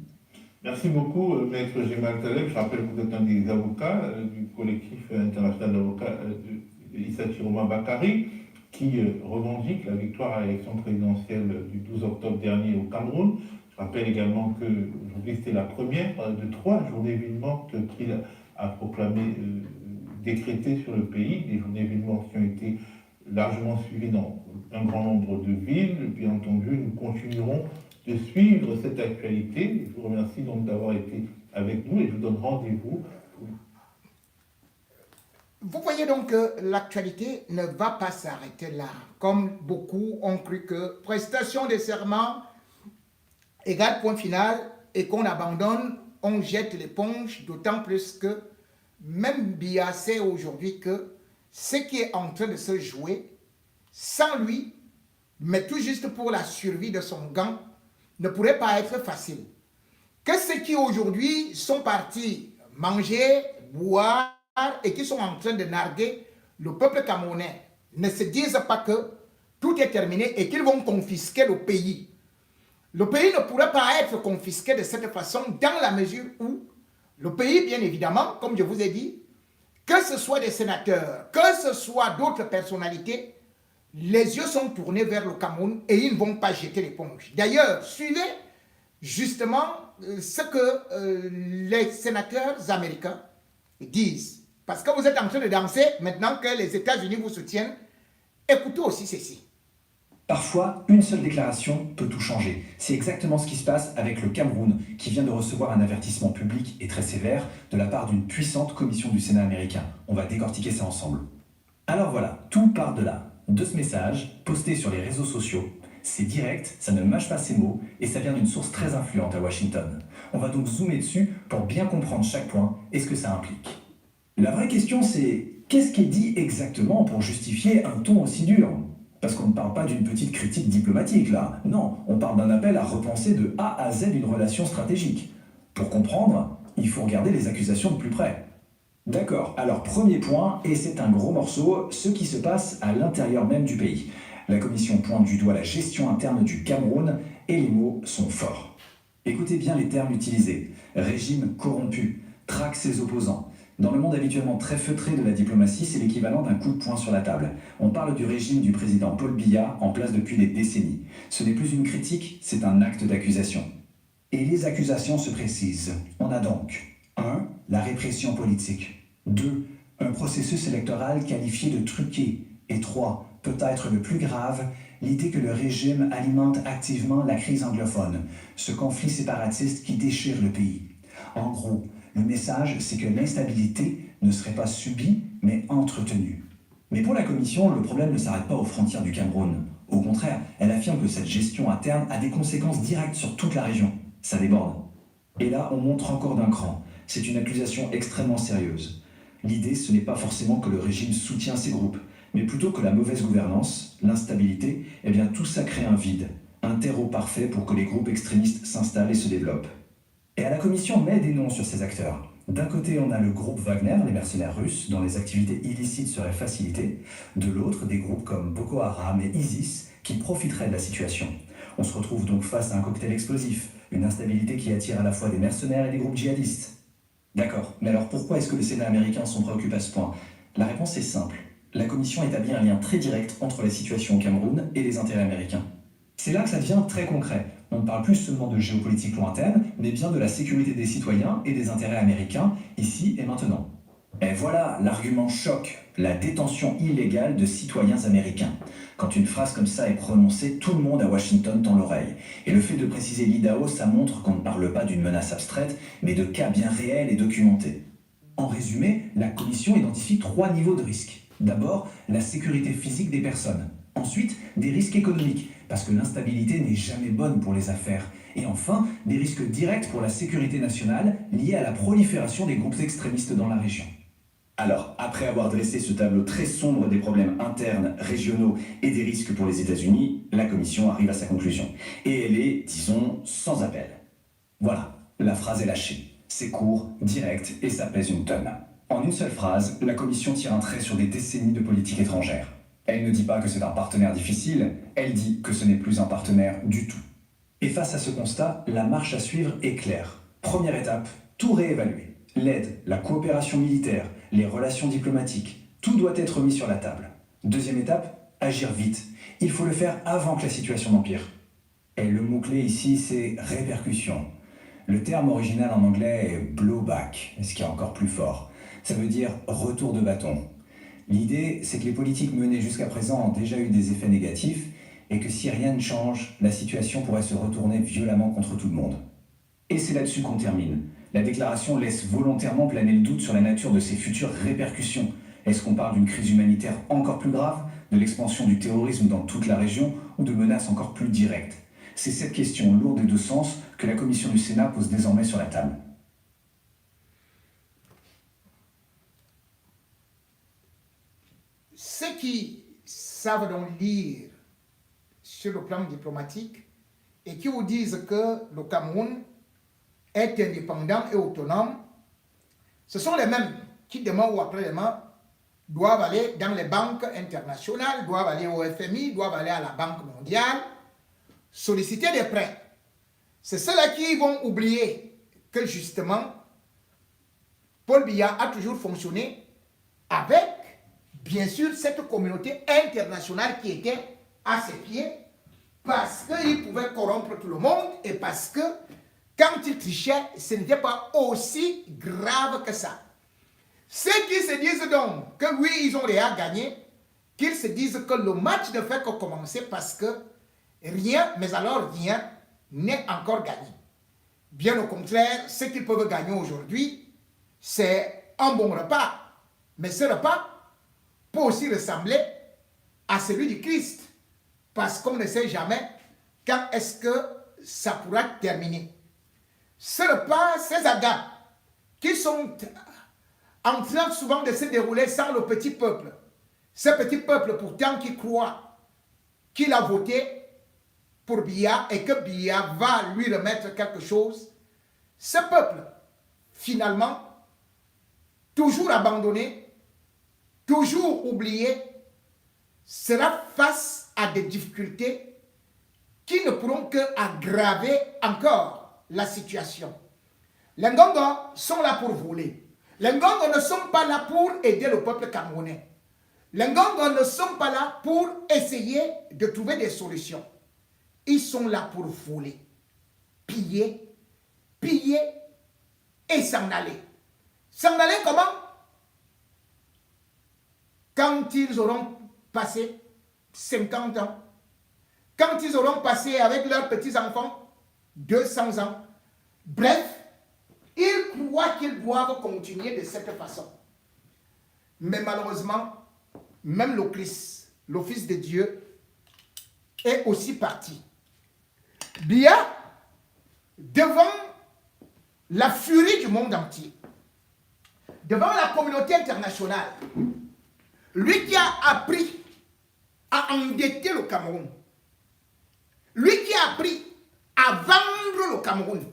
Merci beaucoup, Maître Gemal Taleb. Je rappelle que vous êtes un des avocats du collectif international d'avocats Issa Chiroma Bakary, qui revendique la victoire à l'élection présidentielle du 12 octobre dernier au Cameroun. Je rappelle également qu'aujourd'hui, c'était la première de 3 journées vivantes qu'il a proclamées, décrétées sur le pays, des journées vivantes qui ont été largement suivies dans un grand nombre de villes. Bien entendu, nous continuerons de suivre cette actualité. Je vous remercie donc d'avoir été avec nous et je vous donne rendez-vous. Vous voyez donc que l'actualité ne va pas s'arrêter là. Comme beaucoup ont cru que prestation de serment égale point final et qu'on abandonne, on jette l'éponge, d'autant plus que même Biya sait aujourd'hui que ce qui est en train de se jouer, sans lui, mais tout juste pour la survie de son gang, ne pourrait pas être facile. Que ceux qui aujourd'hui sont partis manger, boire et qui sont en train de narguer le peuple camerounais ne se disent pas que tout est terminé et qu'ils vont confisquer le pays. Le pays ne pourrait pas être confisqué de cette façon dans la mesure où le pays, bien évidemment, comme je vous ai dit, que ce soit des sénateurs, que ce soit d'autres personnalités, les yeux sont tournés vers le Cameroun et ils ne vont pas jeter l'éponge. D'ailleurs, suivez justement ce que les sénateurs américains disent. Parce que vous êtes en train de danser, maintenant que les États-Unis vous soutiennent, écoutez aussi ceci. Parfois, une seule déclaration peut tout changer. C'est exactement ce qui se passe avec le Cameroun, qui vient de recevoir un avertissement public et très sévère de la part d'une puissante commission du Sénat américain. On va décortiquer ça ensemble. Alors voilà, tout part de là, de ce message posté sur les réseaux sociaux. C'est direct, ça ne mâche pas ses mots, et ça vient d'une source très influente à Washington. On va donc zoomer dessus pour bien comprendre chaque point et ce que ça implique. La vraie question c'est, qu'est-ce qui est dit exactement pour justifier un ton aussi dur ? Parce qu'on ne parle pas d'une petite critique diplomatique là, non, on parle d'un appel à repenser de A à Z une relation stratégique. Pour comprendre, il faut regarder les accusations de plus près. D'accord, alors premier point, et c'est un gros morceau, ce qui se passe à l'intérieur même du pays. La commission pointe du doigt la gestion interne du Cameroun, et les mots sont forts. Écoutez bien les termes utilisés. Régime corrompu, traque ses opposants. Dans le monde habituellement très feutré de la diplomatie, c'est l'équivalent d'un coup de poing sur la table. On parle du régime du président Paul Biya, en place depuis des décennies. Ce n'est plus une critique, c'est un acte d'accusation. Et les accusations se précisent. On a donc 1. La répression politique. 2. Un processus électoral qualifié de truqué. Et 3. Peut-être le plus grave, l'idée que le régime alimente activement la crise anglophone, ce conflit séparatiste qui déchire le pays. En gros, le message, c'est que l'instabilité ne serait pas subie, mais entretenue. Mais pour la Commission, le problème ne s'arrête pas aux frontières du Cameroun. Au contraire, elle affirme que cette gestion interne a des conséquences directes sur toute la région. Ça déborde. Et là, on montre encore d'un cran. C'est une accusation extrêmement sérieuse. L'idée, ce n'est pas forcément que le régime soutient ces groupes, mais plutôt que la mauvaise gouvernance, l'instabilité, eh bien tout ça crée un vide, un terreau parfait pour que les groupes extrémistes s'installent et se développent. Et à la Commission met des noms sur ces acteurs. D'un côté, on a le groupe Wagner, les mercenaires russes, dont les activités illicites seraient facilitées. De l'autre, des groupes comme Boko Haram et ISIS qui profiteraient de la situation. On se retrouve donc face à un cocktail explosif, une instabilité qui attire à la fois des mercenaires et des groupes djihadistes. D'accord, mais alors pourquoi est-ce que le Sénat américain s'en préoccupe à ce point? La réponse est simple. La Commission établit un lien très direct entre la situation au Cameroun et les intérêts américains. C'est là que ça devient très concret. On ne parle plus seulement de géopolitique lointaine, mais bien de la sécurité des citoyens et des intérêts américains, ici et maintenant. Et voilà l'argument choc, la détention illégale de citoyens américains. Quand une phrase comme ça est prononcée, tout le monde à Washington tend l'oreille. Et le fait de préciser l'IDAO, ça montre qu'on ne parle pas d'une menace abstraite, mais de cas bien réels et documentés. En résumé, la Commission identifie 3 niveaux de risque. D'abord, la sécurité physique des personnes. Ensuite, des risques économiques, parce que l'instabilité n'est jamais bonne pour les affaires. Et enfin, des risques directs pour la sécurité nationale liés à la prolifération des groupes extrémistes dans la région. Alors, après avoir dressé ce tableau très sombre des problèmes internes, régionaux et des risques pour les États-Unis, la Commission arrive à sa conclusion. Et elle est, disons, sans appel. Voilà, la phrase est lâchée. C'est court, direct et ça pèse une tonne. En une seule phrase, la Commission tire un trait sur des décennies de politique étrangère. Elle ne dit pas que c'est un partenaire difficile, elle dit que ce n'est plus un partenaire du tout. Et face à ce constat, la marche à suivre est claire. Première étape, tout réévaluer. L'aide, la coopération militaire, les relations diplomatiques, tout doit être mis sur la table. Deuxième étape, agir vite. Il faut le faire avant que la situation n'empire. Et le mot-clé ici, c'est répercussion. Le terme original en anglais est blowback, ce qui est encore plus fort. Ça veut dire retour de bâton. L'idée, c'est que les politiques menées jusqu'à présent ont déjà eu des effets négatifs et que si rien ne change, la situation pourrait se retourner violemment contre tout le monde. Et c'est là-dessus qu'on termine. La déclaration laisse volontairement planer le doute sur la nature de ses futures répercussions. Est-ce qu'on parle d'une crise humanitaire encore plus grave, de l'expansion du terrorisme dans toute la région ou de menaces encore plus directes? C'est cette question lourde de sens que la Commission du Sénat pose désormais sur la table. Ceux qui savent donc lire sur le plan diplomatique et qui vous disent que le Cameroun est indépendant et autonome, ce sont les mêmes qui demain ou après-demain doivent aller dans les banques internationales, doivent aller au FMI, doivent aller à la Banque mondiale, solliciter des prêts. C'est ceux-là qui vont oublier que justement, Paul Biya a toujours fonctionné avec, bien sûr, cette communauté internationale qui était à ses pieds, parce qu'il pouvait corrompre tout le monde et parce que quand il trichait, ce n'était pas aussi grave que ça. Ceux qui se disent donc que oui, ils ont rien gagné, qu'ils se disent que le match ne fait que commencer parce que rien, mais alors rien, n'est encore gagné. Bien au contraire, ce qu'ils peuvent gagner aujourd'hui, c'est un bon repas. Mais ce repas peut aussi ressembler à celui du Christ, parce qu'on ne sait jamais quand est-ce que ça pourra terminer. Ce repas, ces agapes, qui sont en train souvent de se dérouler sans le petit peuple, ce petit peuple pourtant qui croit qu'il a voté pour Biya et que Biya va lui remettre quelque chose, ce peuple, finalement, toujours abandonné, toujours oublié, sera face à des difficultés qui ne pourront qu'aggraver encore la situation. Les Ngongo sont là pour voler. Les Ngongo ne sont pas là pour aider le peuple camerounais. Les Ngongo ne sont pas là pour essayer de trouver des solutions. Ils sont là pour voler, piller et s'en aller. S'en aller comment? Quand ils auront passé 50 ans, quand ils auront passé avec leurs petits-enfants 200 ans, bref, ils croient qu'ils doivent continuer de cette façon. Mais malheureusement, même le Christ, le Fils de Dieu, est aussi parti. Biya, devant la furie du monde entier, devant la communauté internationale, lui qui a appris à endetter le Cameroun, lui qui a appris à vendre le Cameroun,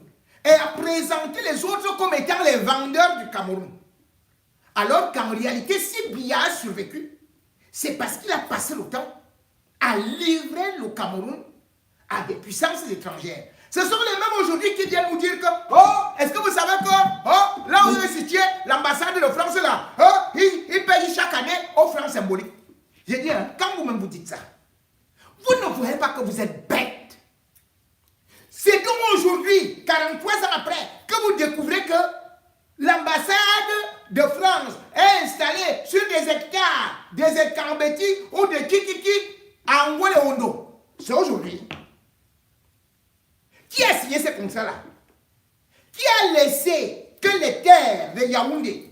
et à présenter les autres comme étant les vendeurs du Cameroun. Alors qu'en réalité, si Biya a survécu, c'est parce qu'il a passé le temps à livrer le Cameroun à des puissances étrangères. Ce sont les mêmes aujourd'hui qui viennent nous dire que, oh, est-ce que vous savez que, oh, là où est situé l'ambassade de France, là, oh, il paye chaque année aux francs symboliques. J'ai dit, hein, quand vous-même vous dites ça, vous ne voyez pas que vous êtes bête. C'est donc aujourd'hui, 43 ans après, que vous découvrez que l'ambassade de France est installée sur des hectares, des Ekambeti ou des Kikiki à Angola-Ondo. C'est aujourd'hui. Qui a signé ce contrat-là? Qui a laissé que les terres de Yaoundé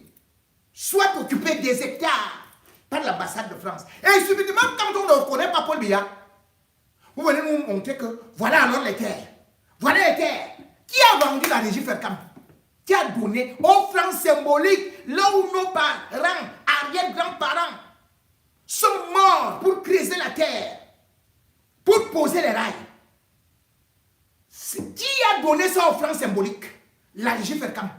soient occupées des hectares par l'ambassade de France? Et subitement, quand on ne reconnaît pas Paul Biya, vous venez nous montrer que voilà alors les terres. Voilà les terres. Qui a vendu la régie Fercam? Qui a donné aux francs symboliques là où nos parents, arrière-grands-parents sont morts pour creuser la terre, pour poser les rails? Qui a donné ça aux francs symboliques? La régie Fercam.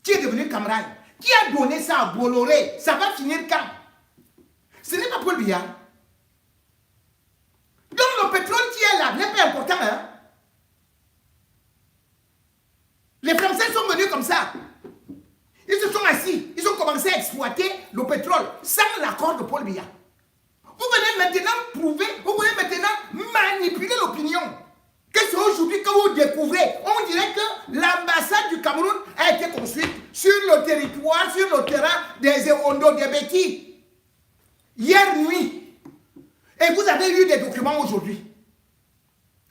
Qui est devenu Camrail? Qui a donné ça à Bolloré? Ça va finir quand? Ce n'est pas Paul Biya. Donc le pétrole qui est là n'est pas important, hein? Les Français sont venus comme ça. Ils se sont assis. Ils ont commencé à exploiter le pétrole sans l'accord de Paul Biya. Vous venez maintenant prouver, vous venez maintenant manipuler l'opinion. Que c'est aujourd'hui que vous découvrez. On dirait que l'ambassade du Cameroun a été construite sur le territoire, sur le terrain des Ewondo, des Beti. Hier nuit. Et vous avez eu des documents aujourd'hui.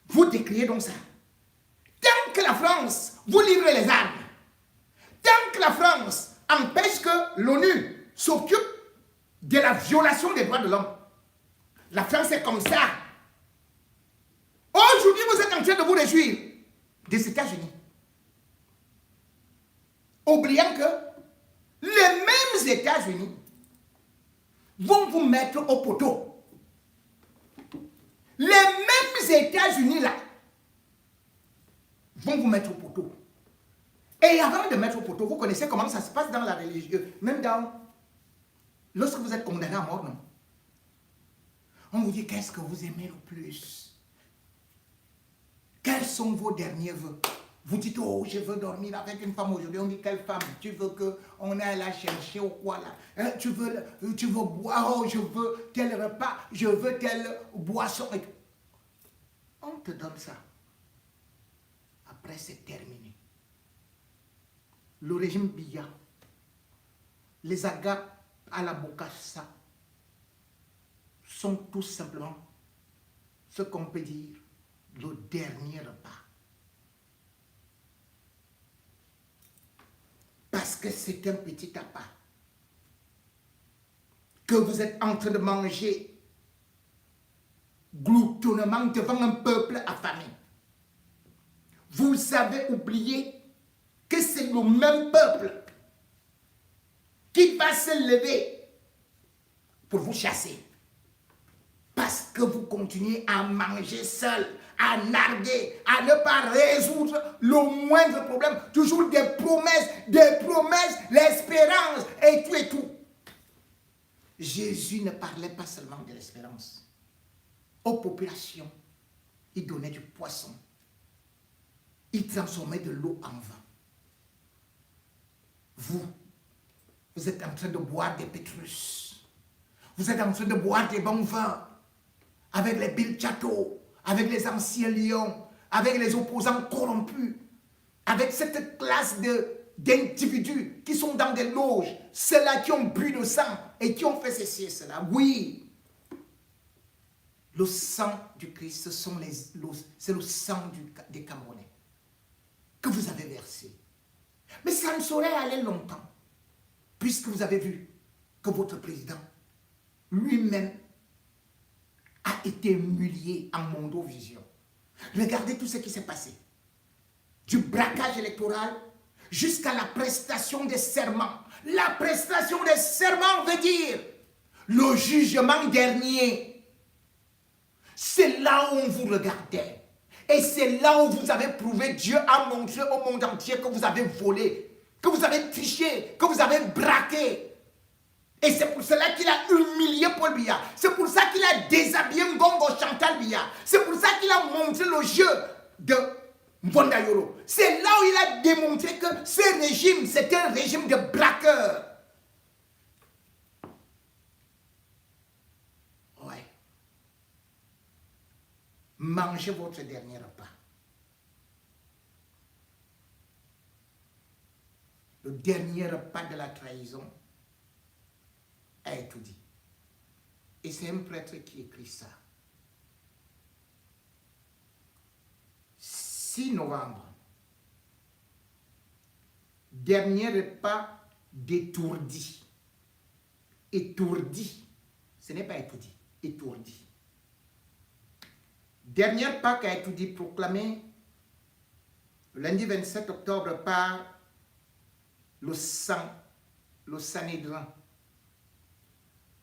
Vous décriez donc ça. Tant que la France vous livre les armes, tant que la France empêche que l'ONU s'occupe de la violation des droits de l'homme, la France est comme ça. Aujourd'hui, vous êtes en train de vous réjouir des États-Unis, oubliant que les mêmes États-Unis vont vous mettre au poteau. Les mêmes États-Unis là vont vous mettre au poteau. Et avant de mettre au poteau, vous connaissez comment ça se passe dans la religion, même dans, lorsque vous êtes condamné à mort, non? On vous dit, qu'est-ce que vous aimez le plus? Quels sont vos derniers vœux? Vous dites, oh, je veux dormir avec une femme aujourd'hui. On dit, quelle femme? Tu veux qu'on aille la chercher ou quoi là? Hein? Tu veux boire, oh, je veux tel repas, je veux telle boisson. On te donne ça. Après, c'est terminé. Le régime Biya, les agas à la Bokassa sont tout simplement ce qu'on peut dire le dernier repas. Parce que c'est un petit appât que vous êtes en train de manger gloutonnement devant un peuple affamé. Vous avez oublié que c'est le même peuple qui va se lever pour vous chasser. Parce que vous continuez à manger seul, à narguer, à ne pas résoudre le moindre problème. Toujours des promesses, l'espérance et tout et tout. Jésus ne parlait pas seulement de l'espérance. Aux populations, il donnait du poisson. Il transformait de l'eau en vin. Vous êtes en train de boire des Pétrus. Vous êtes en train de boire des bons vins avec les Bill Chateau, avec les anciens lions, avec les opposants corrompus, avec cette classe d'individus qui sont dans des loges, ceux-là qui ont bu le sang et qui ont fait ceci et cela. Oui, le sang du Christ, c'est le sang des Camerounais que vous avez versé. Mais ça ne saurait aller longtemps, puisque vous avez vu que votre président lui-même a été humilié en Mondovision. Regardez tout ce qui s'est passé. Du braquage électoral jusqu'à la prestation des serments. La prestation des serments veut dire le jugement dernier. C'est là où on vous regardait. Et c'est là où vous avez prouvé, Dieu a montré au monde entier que vous avez volé, que vous avez triché, que vous avez braqué. Et c'est pour cela qu'il a humilié Paul Biya. C'est pour ça qu'il a déshabillé Ngongo Chantal Biya. C'est pour ça qu'il a montré le jeu de Mbondayoro. C'est là où il a démontré que ce régime, c'est un régime de braqueurs. Ouais. Mangez votre dernier repas. Le dernier repas de la trahison a tout dit. Et c'est un prêtre qui écrit ça. 6 novembre. Dernier repas d'étourdi. Étourdi. Ce n'est pas étourdi. Étourdi. Dernière Pâques a été dit proclamé le lundi 27 octobre par le Sanhédrin.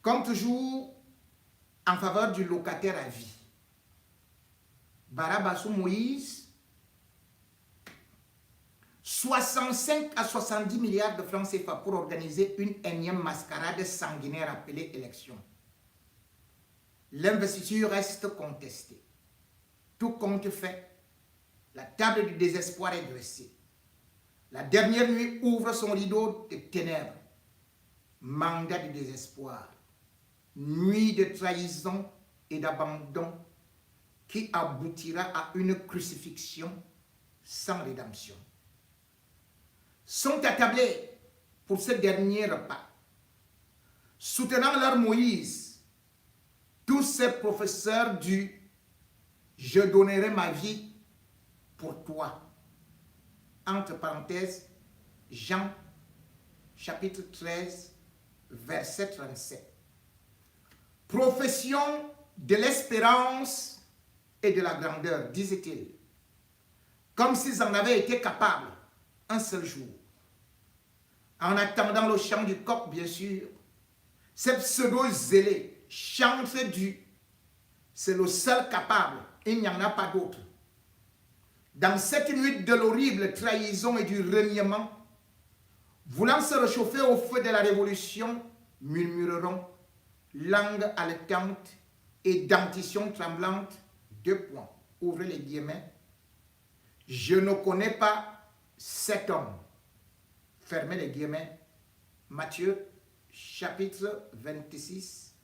Comme toujours, en faveur du locataire à vie. Barabassou Moïse, 65 à 70 milliards de francs CFA pour organiser une énième mascarade sanguinaire appelée élection. L'investiture reste contestée. Tout compte fait, la table du désespoir est dressée. La dernière nuit ouvre son rideau de ténèbres. Mandat du désespoir. Nuit de trahison et d'abandon qui aboutira à une crucifixion sans rédemption. Sont attablés pour ce dernier repas, soutenant leur Moïse, tous ces professeurs du « Je donnerai ma vie pour toi ». Entre parenthèses, Jean chapitre 13, verset 37. Profession de l'espérance et de la grandeur, disait-il, comme s'ils en avaient été capables un seul jour. En attendant le chant du coq, bien sûr, ces pseudo-zélés chantent du « c'est le seul capable, il n'y en a pas d'autre ». Dans cette nuit de l'horrible trahison et du reniement, voulant se réchauffer au feu de la révolution, murmureront, langue haletante et dentition tremblante, 2 points, ouvrez les guillemets, je ne connais pas cet homme, fermez les guillemets, Matthieu chapitre 26,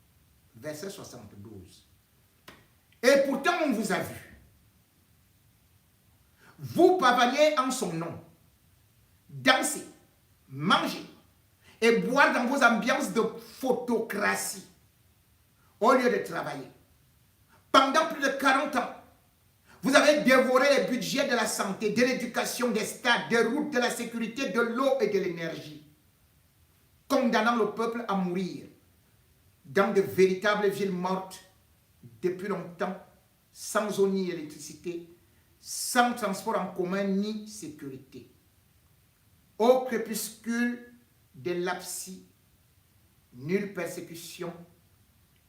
verset 72. Et pourtant on vous a vu. Vous pavaniez en son nom, danser, manger et boire dans vos ambiances de photocratie au lieu de travailler. Pendant plus de 40 ans, vous avez dévoré les budgets de la santé, de l'éducation, des stades, des routes, de la sécurité, de l'eau et de l'énergie, condamnant le peuple à mourir dans de véritables villes mortes depuis longtemps, sans eau ni électricité, sans transport en commun ni sécurité. Au crépuscule de l'absie, nulle persécution,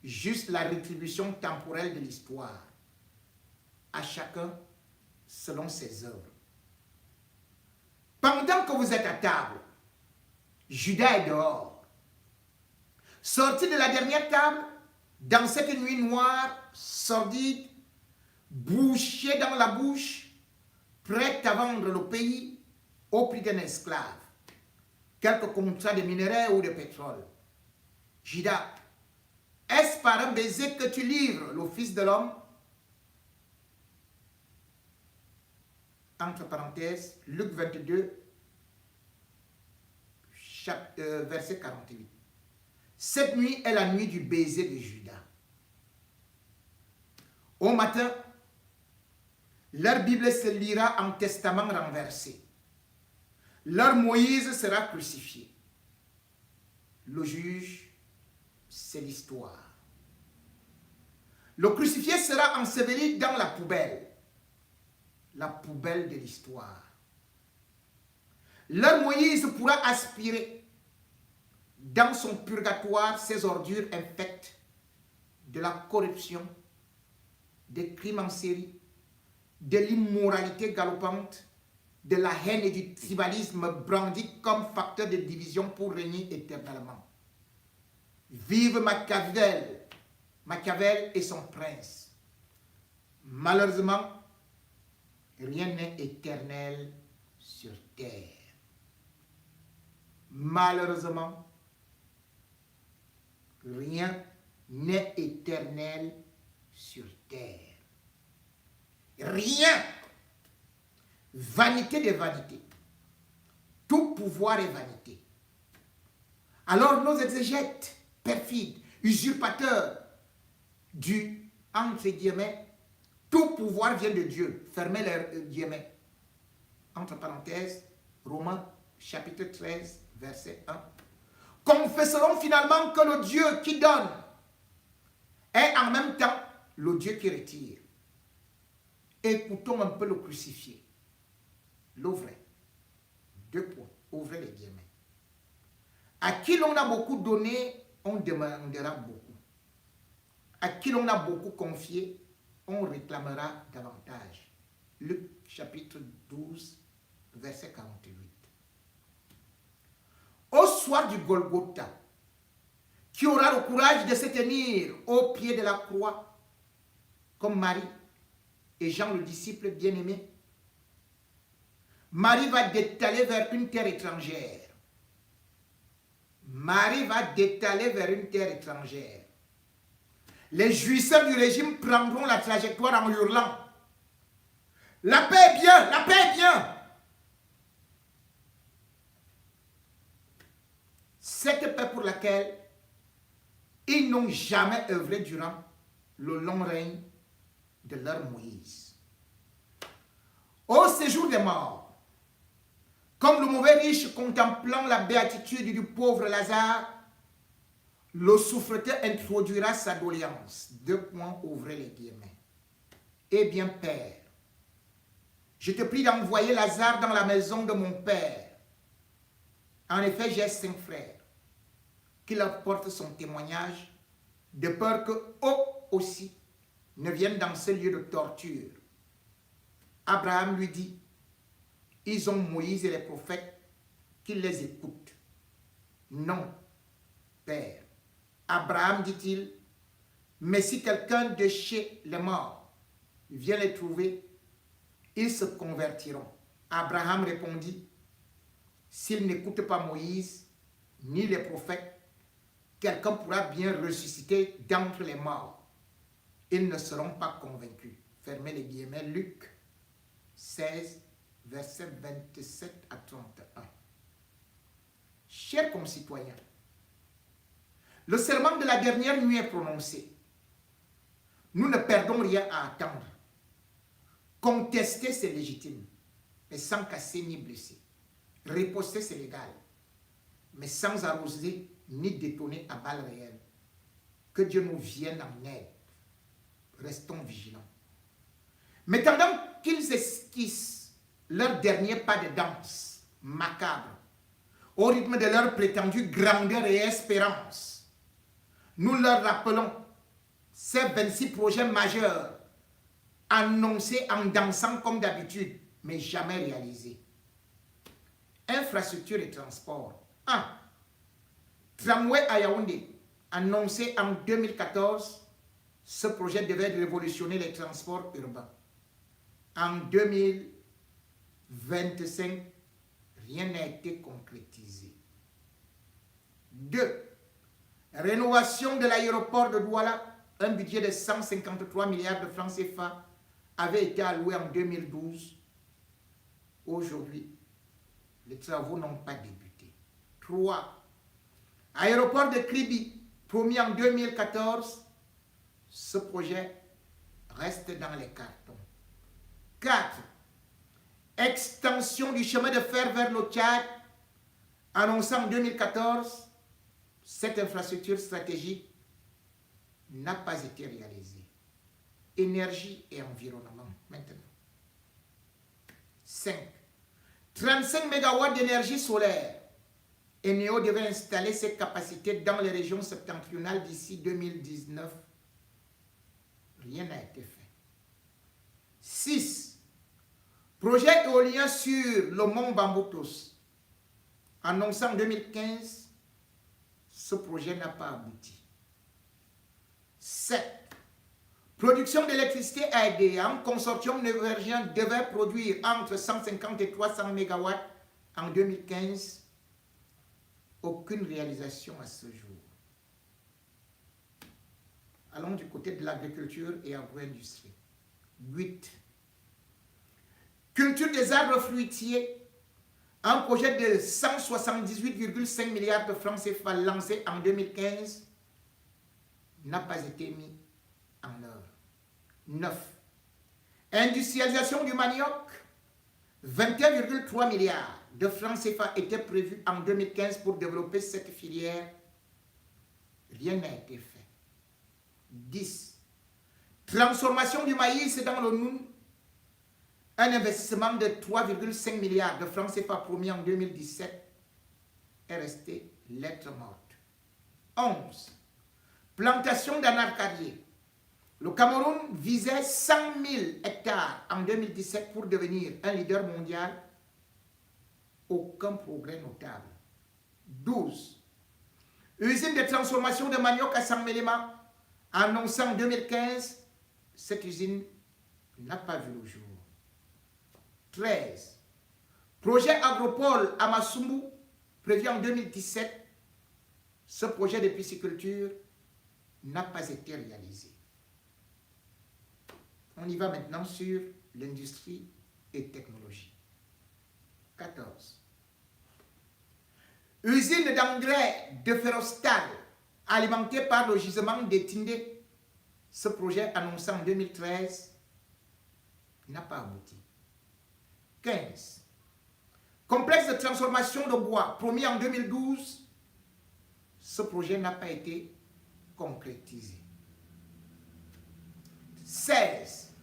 juste la rétribution temporelle de l'histoire. À chacun selon ses œuvres. Pendant que vous êtes à table, Judas est dehors. Sorti de la dernière table, dans cette nuit noire, sordide, bouché dans la bouche, prêt à vendre le pays au prix d'un esclave, quelques contrats de minerais ou de pétrole. Judas, est-ce par un baiser que tu livres le Fils de l'homme? Entre parenthèses, Luc 22, verset 48. Cette nuit est la nuit du baiser de Judas. Au matin, leur Bible se lira en testament renversé. Leur Moïse sera crucifié. Le juge, c'est l'histoire. Le crucifié sera enseveli dans la poubelle de l'histoire. Leur Moïse pourra aspirer dans son purgatoire ces ordures infectes de la corruption, des crimes en série, de l'immoralité galopante, de la haine et du tribalisme brandis comme facteur de division pour régner éternellement. Vive Machiavel, Machiavel et son prince. Malheureusement, rien n'est éternel sur terre. Malheureusement, rien n'est éternel sur terre. Rien. Vanité de vanité. Tout pouvoir est vanité. Alors nos exégètes perfides, usurpateurs, entre guillemets, tout pouvoir vient de Dieu. Fermez les guillemets. Entre parenthèses, Romains chapitre 13, verset 1. Confesseront finalement que le Dieu qui donne est en même temps le Dieu qui retire. Écoutons un peu le crucifié. L'ouvrez. 2 points. Ouvrez les guillemets. À qui l'on a beaucoup donné, on demandera beaucoup. À qui l'on a beaucoup confié, on réclamera davantage. Luc chapitre 12, verset 48. Au soir du Golgotha, qui aura le courage de se tenir au pied de la croix, comme Marie et Jean le disciple bien-aimé? Marie va détaler vers une terre étrangère. Marie va détaler vers une terre étrangère. Les jouisseurs du régime prendront la trajectoire en hurlant: la paix est bien, la paix est bien. Cette paix pour laquelle ils n'ont jamais œuvré durant le long règne de leur Moïse. Au séjour des morts, comme le mauvais riche contemplant la béatitude du pauvre Lazare, le souffreteur introduira sa doléance. 2 points, ouvrez les guillemets. Eh bien, Père, je te prie d'envoyer Lazare dans la maison de mon Père. En effet, j'ai 5 frères. Qu'il apporte son témoignage, de peur que eux aussi ne viennent dans ce lieu de torture. Abraham lui dit: ils ont Moïse et les prophètes, qu'ils les écoutent. Non, Père. Abraham, dit-il, mais si quelqu'un de chez les morts vient les trouver, ils se convertiront. Abraham répondit: s'ils n'écoutent pas Moïse ni les prophètes, quelqu'un pourra bien ressusciter d'entre les morts. Ils ne seront pas convaincus. Fermez les guillemets. Luc 16, versets 27 à 31. Chers concitoyens, le serment de la dernière nuit est prononcé. Nous ne perdons rien à attendre. Contester, c'est légitime, mais sans casser ni blesser. Riposter, c'est légal, mais sans arroser ni détonner à balles réelles. Que Dieu nous vienne en aide. Restons vigilants. Mais pendant qu'ils esquissent leur dernier pas de danse macabre, au rythme de leur prétendue grandeur et espérance, nous leur rappelons ces 26 projets majeurs annoncés en dansant comme d'habitude, mais jamais réalisés. Infrastructure et transport. 1. Tramway à Yaoundé, annoncé en 2014, ce projet devait révolutionner les transports urbains. En 2025, rien n'a été concrétisé. 2. Rénovation de l'aéroport de Douala, un budget de 153 milliards de francs CFA avait été alloué en 2012. Aujourd'hui, les travaux n'ont pas débuté. 3. Aéroport de Kribi, promis en 2014, ce projet reste dans les cartons. 4. Extension du chemin de fer vers le Tchad, annoncée en 2014, cette infrastructure stratégique n'a pas été réalisée. Énergie et environnement, maintenant. 5. 35 MW d'énergie solaire. Eneo devait installer ses capacités dans les régions septentrionales d'ici 2019. Rien n'a été fait. 6. Projet éolien sur le mont Bamboutos. Annoncé en 2015, ce projet n'a pas abouti. 7. Production d'électricité aidée. Un consortium norvégien devait produire entre 150 et 300 MW en 2015. Aucune réalisation à ce jour. Allons du côté de l'agriculture et agro-industrie. 8. Culture des arbres fruitiers. Un projet de 178,5 milliards de francs CFA lancé en 2015 n'a pas été mis en œuvre. 9. Industrialisation du manioc. 21,3 milliards de francs CFA étaient prévus en 2015 pour développer cette filière. Rien n'a été fait. 10. Transformation du maïs dans le Noun. Un investissement de 3,5 milliards de francs CFA promis en 2017 est resté lettre morte. 11. Plantation d'anarcarier. Le Cameroun visait 100 000 hectares en 2017 pour devenir un leader mondial. Aucun progrès notable. 12. Usine de transformation de manioc à Saint-Mélema. Annoncée en 2015, cette usine n'a pas vu le jour. 13. Projet Agropole à Massoumou, prévu en 2017. Ce projet de pisciculture n'a pas été réalisé. On y va maintenant sur l'industrie et technologie. 14. Usine d'engrais de Ferrostal alimentée par le gisement de Tindé. Ce projet annoncé en 2013 n'a pas abouti. 15. Complexe de transformation de bois promis en 2012. Ce projet n'a pas été concrétisé. 16.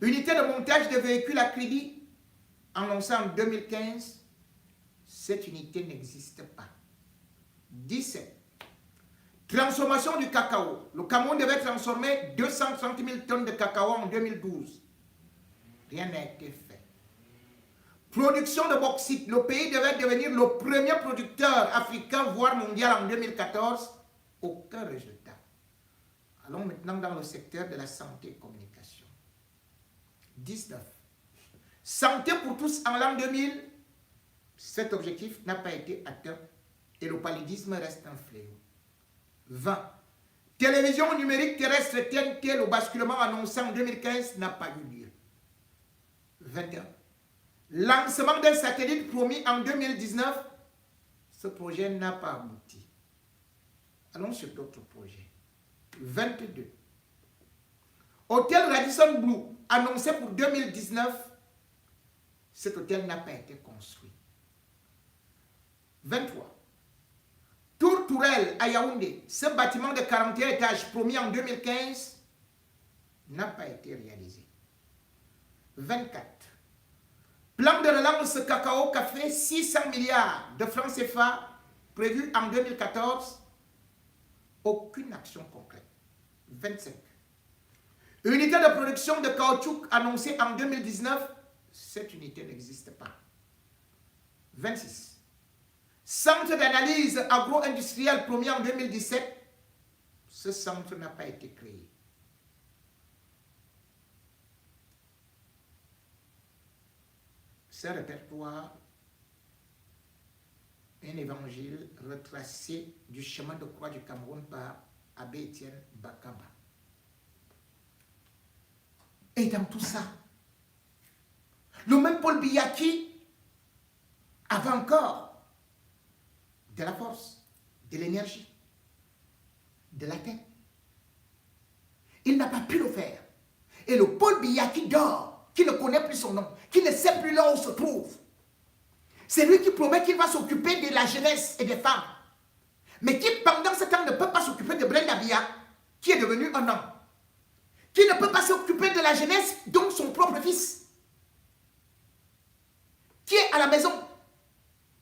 Unité de montage de véhicules à crédit annoncée en 2015. Cette unité n'existe pas. 17. Transformation du cacao. Le Cameroun devait transformer 230 000 tonnes de cacao en 2012. Rien n'a été fait. Production de bauxite. Le pays devait devenir le premier producteur africain, voire mondial en 2014. Aucun résultat. Allons maintenant dans le secteur de la santé et communication. 19. Santé pour tous en l'an 2000. Cet objectif n'a pas été atteint et le paludisme reste un fléau. 20. Télévision numérique terrestre TNT, le basculement annoncé en 2015 n'a pas eu lieu. 21. Lancement d'un satellite promis en 2019. Ce projet n'a pas abouti. Allons sur d'autres projets. 22. Hôtel Radisson Blu, annoncé pour 2019. Cet hôtel n'a pas été construit. 23. Tour Tourelle à Yaoundé, ce bâtiment de 41 étages promis en 2015 n'a pas été réalisé. 24. Plan de relance cacao café, 600 milliards de francs CFA prévu en 2014. Aucune action concrète. 25. Unité de production de caoutchouc annoncée en 2019. Cette unité n'existe pas. 26. Centre d'analyse agro-industrielle promis en 2017. Ce centre n'a pas été créé. Ce répertoire, un évangile retracé du chemin de croix du Cameroun par Abbé Étienne Bakaba. Et dans tout ça, le même Paul Biya qui avait encore de la force, de l'énergie, de la tête. Il n'a pas pu le faire. Et le Paul Biya qui dort, qui ne connaît plus son nom, qui ne sait plus là où se trouve, c'est lui qui promet qu'il va s'occuper de la jeunesse et des femmes. Mais qui pendant ce temps ne peut pas s'occuper de Brenda Biya, qui est devenu un homme. Qui ne peut pas s'occuper de la jeunesse, donc son propre fils. Qui est à la maison,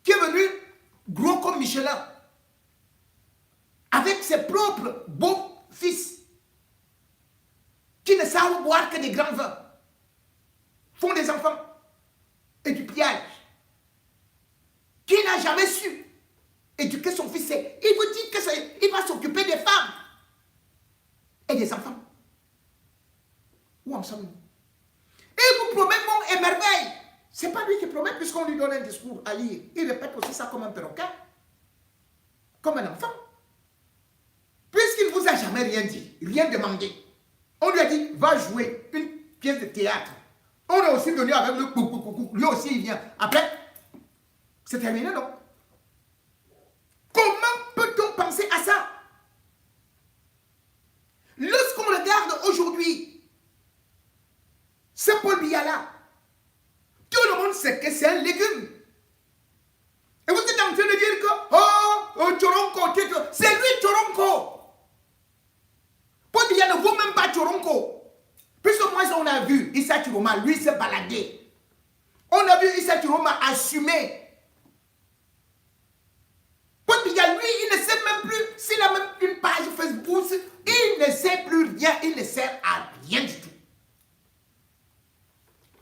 qui est venu gros comme Michelin, avec ses propres beaux fils, qui ne savent boire que des grands vins, font des enfants. et du pillage, qui n'a jamais su éduquer son fils. Il vous dit qu'il va s'occuper des femmes et des enfants. Où en sommes-nous? Et il vous promet mon et merveille. Ce n'est pas lui qui promet, puisqu'on lui donne un discours à lire. Il répète aussi ça comme un perroquet, comme un enfant. Puisqu'il ne vous a jamais rien dit, rien demandé. On lui a dit, va jouer une pièce de théâtre. On a aussi donné avec le coucou. Lui aussi, il vient. Après, c'est terminé, non? Comment peut-on penser à ça? Lorsqu'on regarde aujourd'hui, ce Paul Biya-là, tout le monde sait que c'est un légume. Et vous êtes en train de dire que, Tchoronko, c'est lui Tchoronko. Paul Biya ne vaut même pas Tchoronko. Puisque moi, on a vu Issa Chiroma, lui, se balader. On a vu Issa Chiroma assumer. Paul Biya, lui, il ne sait même plus s'il a même une page Facebook. Il ne sait plus rien. Il ne sert à rien du tout.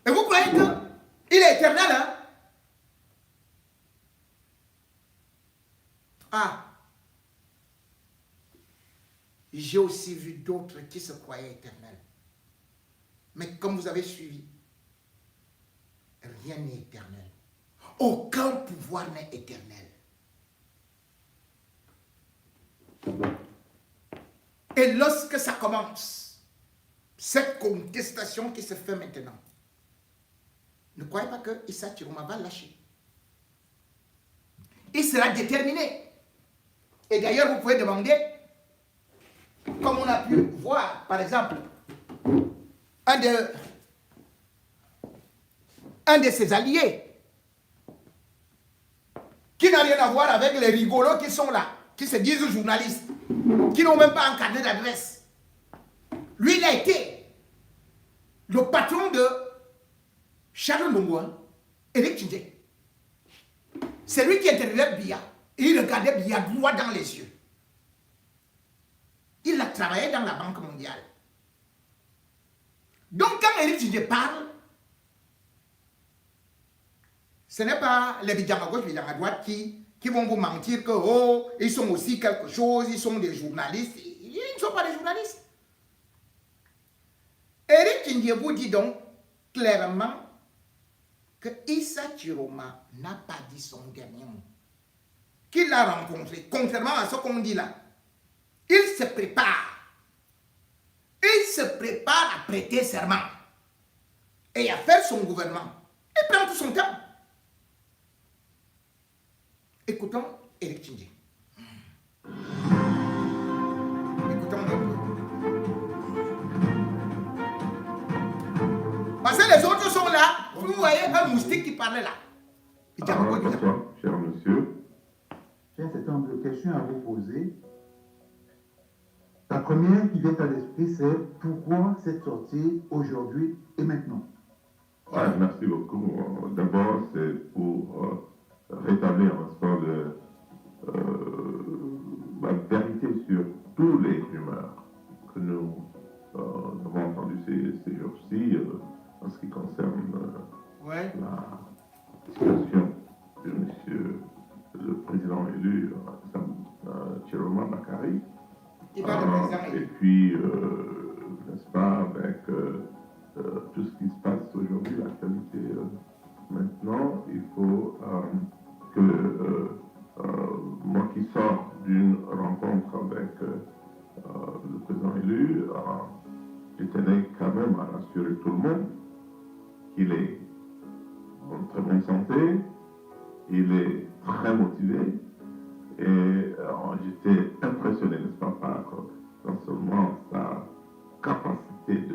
Et vous croyez qu'il est éternel, hein? Ah. J'ai aussi vu d'autres qui se croyaient éternels. Mais comme vous avez suivi, rien n'est éternel. Aucun pouvoir n'est éternel. Et lorsque ça commence, cette contestation qui se fait maintenant, ne croyez pas que Issa Chiroma va lâcher. Il sera déterminé. Et d'ailleurs, vous pouvez demander, comme on a pu voir, par exemple, un de ses alliés, qui n'a rien à voir avec les rigolos qui sont là, qui se disent journalistes, qui n'ont même pas un carnet d'adresse. Lui, il a été le patron de Charles Longouin, Éric Tchindjé. C'est lui qui interviewait Biya. Et il regardait Biya droit dans les yeux. Il a travaillé dans la Banque mondiale. Donc quand Éric Tchindjé parle, ce n'est pas les Bidjang à gauche, Bidjang à droite qui vont vous mentir que oh, ils sont aussi quelque chose, ils sont des journalistes. Ils ne sont pas des journalistes. Éric Tchindjé vous dit donc clairement que Issa Chiroma n'a pas dit son dernier mot. Qu'il l'a rencontré, contrairement à ce qu'on dit là. Il se prépare. Il se prépare à prêter serment et à faire son gouvernement. Il prend tout son temps. Écoutons Éric Tchindjé. Écoutons un peu. Parce que les autres sont là. Vous voyez un moustique qui parlait là. Bonsoir, cher monsieur. J'ai un certain nombre de questions à vous poser. La première qui vient à l'esprit, c'est pourquoi cette sortie aujourd'hui et maintenant? Merci beaucoup. D'abord, c'est pour rétablir la vérité sur tous les rumeurs que nous avons entendues ces jours-ci en ce qui concerne la situation de monsieur le président élu Chiroma Bakary. Et puis, n'est-ce pas, avec tout ce qui se passe aujourd'hui, l'actualité maintenant, il faut que moi qui sors d'une rencontre avec le président élu, je tenais quand même à rassurer tout le monde qu'il est en très bonne santé, il est très motivé, et j'étais impressionné, n'est-ce pas, par non seulement sa capacité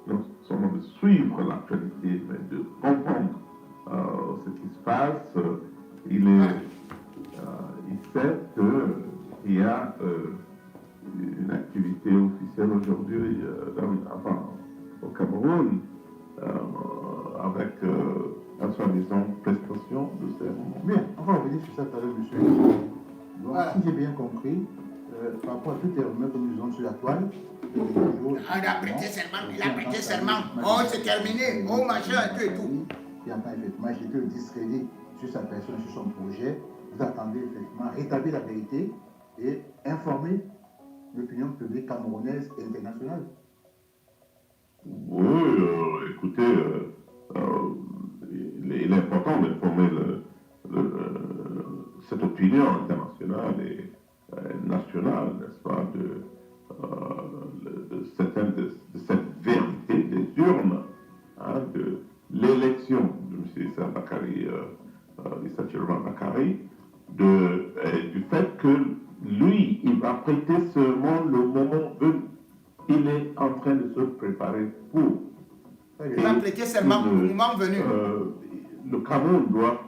non seulement de suivre l'actualité, mais de comprendre ce qui se passe. Il sait qu'il y a une activité officielle aujourd'hui au Cameroun avec la soi-disant prestation de serment. Bien, on va revenir sur ça tout à l'heure, monsieur. Donc, si j'ai bien compris, par rapport à toutes les rumeurs que nous avons sur la toile, il a prêté serment, il a prêté serment. Oh, c'est terminé. Oh, machin, tout et tout. qui entend effectivement jeter le discrédit sur sa personne, sur son projet. Vous attendez effectivement rétablir la vérité et informer l'opinion publique camerounaise et internationale. Oui, écoutez, il est important d'informer cette opinion internationale et nationale, n'est-ce pas, de cette vérité des urnes, hein, de l'élection de M. Issa Bakari, Issa Chiroma Bakari, du fait que lui, il va prêter serment le moment venu. Il est en train de se préparer pour. Il va prêter serment au moment venu. Le Cameroun doit,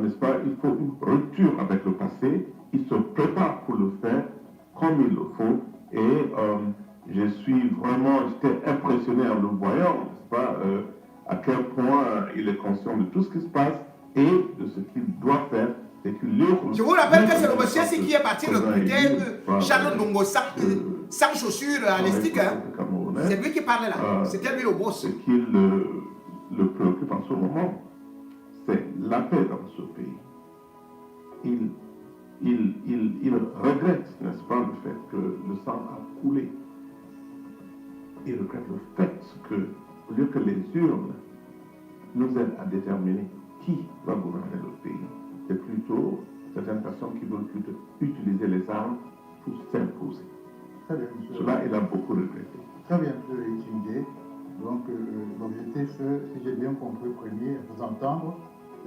n'est-ce pas, il faut une rupture avec le passé. Il se prépare pour le faire comme il le faut. Et j'étais impressionné en le voyant, n'est-ce pas, à quel point il est conscient de tout ce qui se passe et de ce qu'il doit faire. Je vous rappelle que c'est le monsieur qui est parti recruter Charles Ndongo sans chaussures à l'estique. Hein. C'est lui qui parlait là. C'était lui le boss. Ce qui le préoccupe en ce moment, c'est la paix dans ce pays. Il regrette, n'est-ce pas, le fait que le sang a coulé. Il regrette le fait que, au lieu que les urnes nous aident à déterminer qui va gouverner le pays, c'est plutôt certaines personnes qui veulent plutôt utiliser les armes pour s'imposer. Cela, il a beaucoup regretté. Très bien, M. Chindé. Donc, l'objectif, si j'ai bien compris, premier, vous entendre,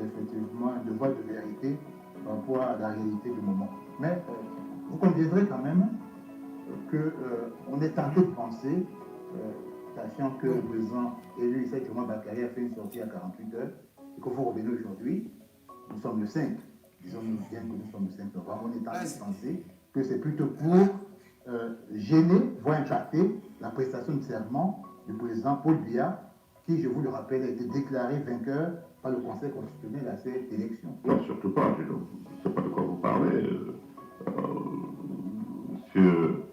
effectivement, un devoir de vérité par rapport à la réalité du moment. Mais vous conviendrez quand même qu'on est tenté de penser, sachant que le président élu Issa Chiroma Bakari a fait une sortie à 48 heures, et que vous revenez aujourd'hui, nous sommes le 5, disons-nous bien que nous sommes le 5 novembre, on est tenté de penser que c'est plutôt pour gêner, voire impacter la prestation de serment du président Paul Biya, qui, je vous le rappelle, a été déclaré vainqueur par le Conseil constitutionnel à cette élection. Non, surtout pas. Je ne sais pas de quoi vous parlez. Monsieur,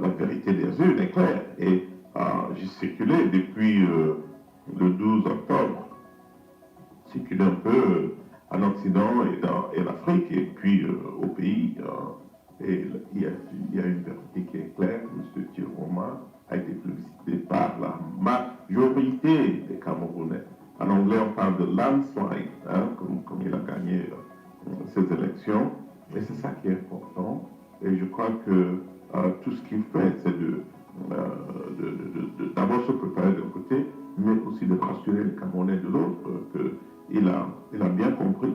la vérité des urnes est claire. Et j'ai circulé depuis le 12 octobre, circulé un peu en Occident et en Afrique, et puis au pays. Et il y a une vérité qui est claire. M. Chiroma a été plébiscité par la majorité des Camerounais. En anglais, on parle de landslide, hein, comme il a gagné ces élections. Et c'est ça qui est important. Et je crois que tout ce qu'il fait, c'est d'abord se préparer d'un côté, mais aussi de rassurer les Camerounais de l'autre, qu'il a bien compris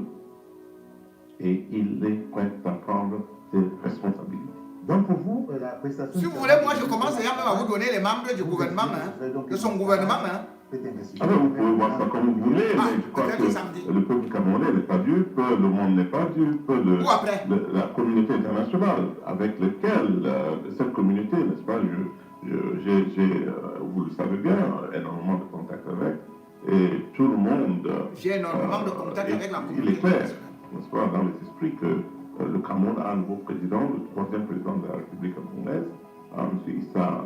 et il est prêt à prendre ses responsabilités. Donc pour vous, la prestation... Si vous voulez, moi je commence déjà même à vous donner les membres du gouvernement, de son gouvernement. Ah ben, vous pouvez voir ça comme vous voulez, mais je crois que le peuple camerounais n'est pas dupe, le monde n'est pas dupe, la communauté internationale avec laquelle cette communauté, n'est-ce pas, j'ai, vous le savez bien, énormément de contacts avec, et tout le monde... J'ai énormément de contacts avec la communauté. Il est clair, n'est-ce pas, dans les esprits que le Cameroun a un nouveau président, le troisième président de la République camerounaise, M. Issa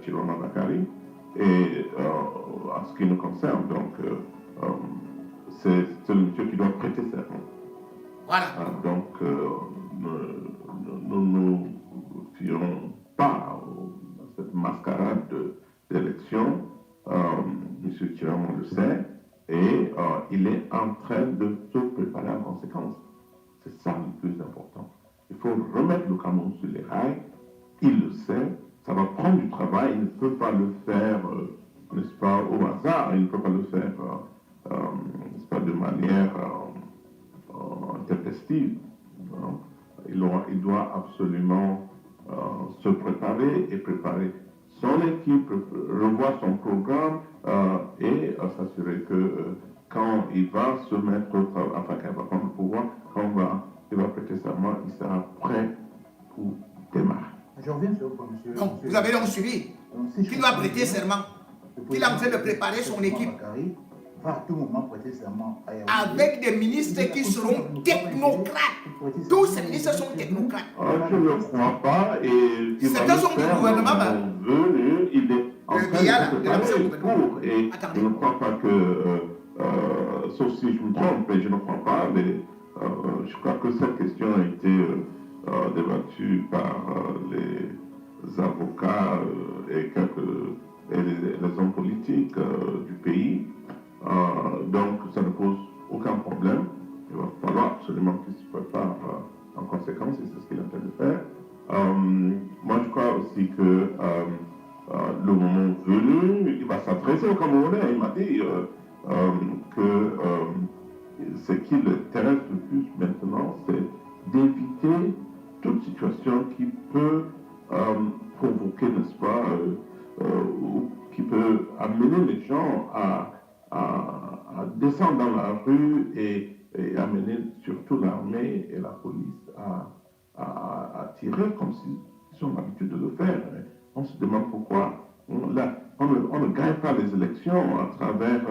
Chiroma Bakari. Et en ce qui nous concerne, donc, c'est le monsieur qui doit prêter serment. Voilà. Donc, nous ne firons pas à cette mascarade d'élection. M. Chiroma le sait, et il est en train de se préparer en conséquence. C'est ça le plus important. Il faut remettre le Cameroun sur les rails. Il le sait. Ça va prendre du travail, il ne peut pas le faire, n'est-ce pas, au hasard, il ne peut pas le faire, n'est-ce pas, de manière intempestive. Il doit absolument se préparer et préparer son équipe, revoir son programme et s'assurer que quand il va se mettre au travail, enfin, quand il va prendre le pouvoir, quand il va prêter serment, il sera prêt pour démarrer. Je reviens sur vous, monsieur. Donc, vous avez donc suivi qu'il doit prêter serment, qu'il est en train de préparer son équipe. Va à tout moment prêter serment avec des ministres qui seront technocrates. Tous ces ministres sont technocrates. Je ne le crois pas. Certains sont du gouvernement. Il est en train de se préparer pour. Et je ne crois pas que sauf si je me trompe, mais je ne crois pas, mais je crois que cette question a été débattue par les avocats et les hommes politiques du pays. Donc ça ne pose aucun problème. Il va falloir absolument qu'il se prépare en conséquence, et c'est ce qu'il est en train de faire. Moi, je crois aussi que le moment venu, il va s'adresser aux Camerounais. Il m'a dit que ce qui l'intéresse le plus maintenant, c'est d'éviter toute situation qui peut provoquer, n'est-ce pas, ou qui peut amener les gens à descendre dans la rue et amener surtout l'armée et la police à tirer comme s'ils ont l'habitude de le faire. On se demande pourquoi. On ne gagne pas les élections à travers,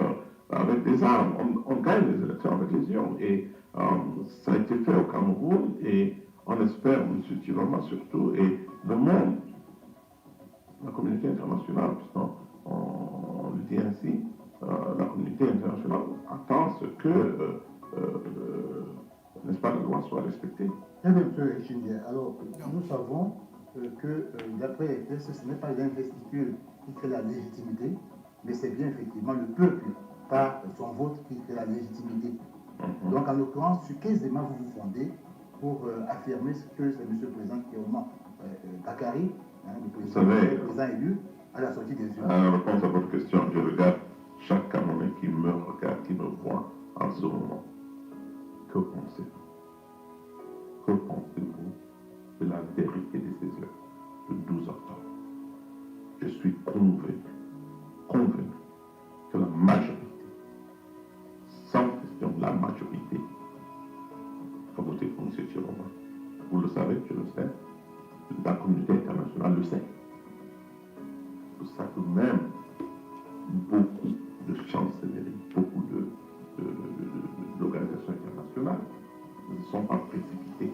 avec des armes. On gagne les élections avec les urnes. Et ça a été fait au Cameroun et on espère, M. Tiroma surtout, et le monde, la communauté internationale, puisqu'on le dit ainsi, la communauté internationale attend ce que, n'est-ce pas, la loi soit respectée. Eh bien, M. Chindia, alors nous savons que d'après les tests, ce n'est pas l'investiture qui crée la légitimité, mais c'est bien effectivement le peuple, par son vote, qui crée la légitimité. Donc, en l'occurrence, sur quels éléments vous vous fondez pour affirmer ce que c'est M. le Président Kéoma Bakary, le président élu, à la sortie des urnes? En réponse à votre question, je regarde chaque Camerounais qui me regarde, qui me voit en ce moment. Que pensez-vous? Que pensez-vous de la vérité de ces heures, le 12 octobre? Je suis convaincu que la majorité, sans question, la majorité, va voter pour M. Tiroma. Vous le savez, je le sais, la communauté internationale le sait. Pour ça que même beaucoup de chancelleries, beaucoup d'organisations internationales ne sont pas précipités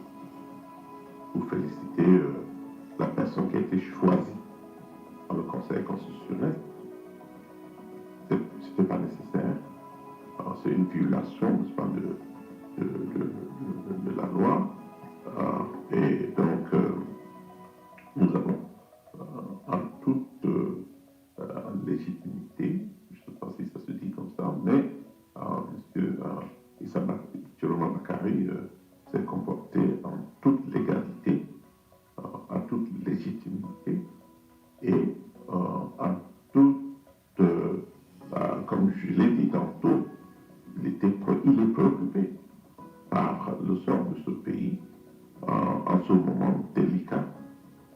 pour féliciter la personne qui a été choisie par le Conseil constitutionnel. Ce n'était pas nécessaire. C'est une violation, n'est-ce pas, de la loi. Et donc, nous avons en toute légitimité, je ne sais pas si ça se dit comme ça, mais M. Issa Tiroma Bakary s'est comporté en toute légalité, en toute légitimité et en toute, comme je l'ai dit tantôt, il est préoccupé par le sort de ce pays en ce moment délicat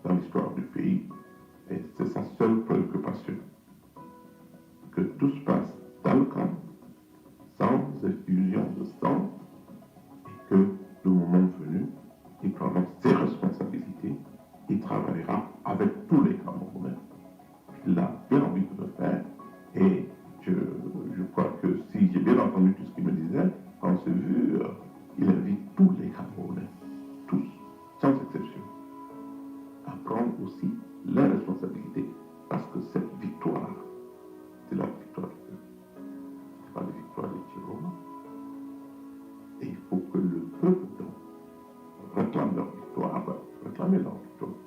dans l'histoire du pays. Et c'est sa seule préoccupation. Que tout se passe dans le calme, sans effusion de sang, et que le moment venu, il prendra ses responsabilités, il travaillera avec tous les Camerounais. Il a bien envie de le faire, et je crois que si j'ai bien entendu tout ce qu'il me disait, on s'est vu, il invite tous les Camerounais, tous, sans exception, à prendre aussi les responsabilités, parce que cette victoire, c'est la victoire de Dieu. Ce n'est pas la victoire de Tiroma. Et il faut que le peuple donc réclame leur victoire, réclamer leur victoire.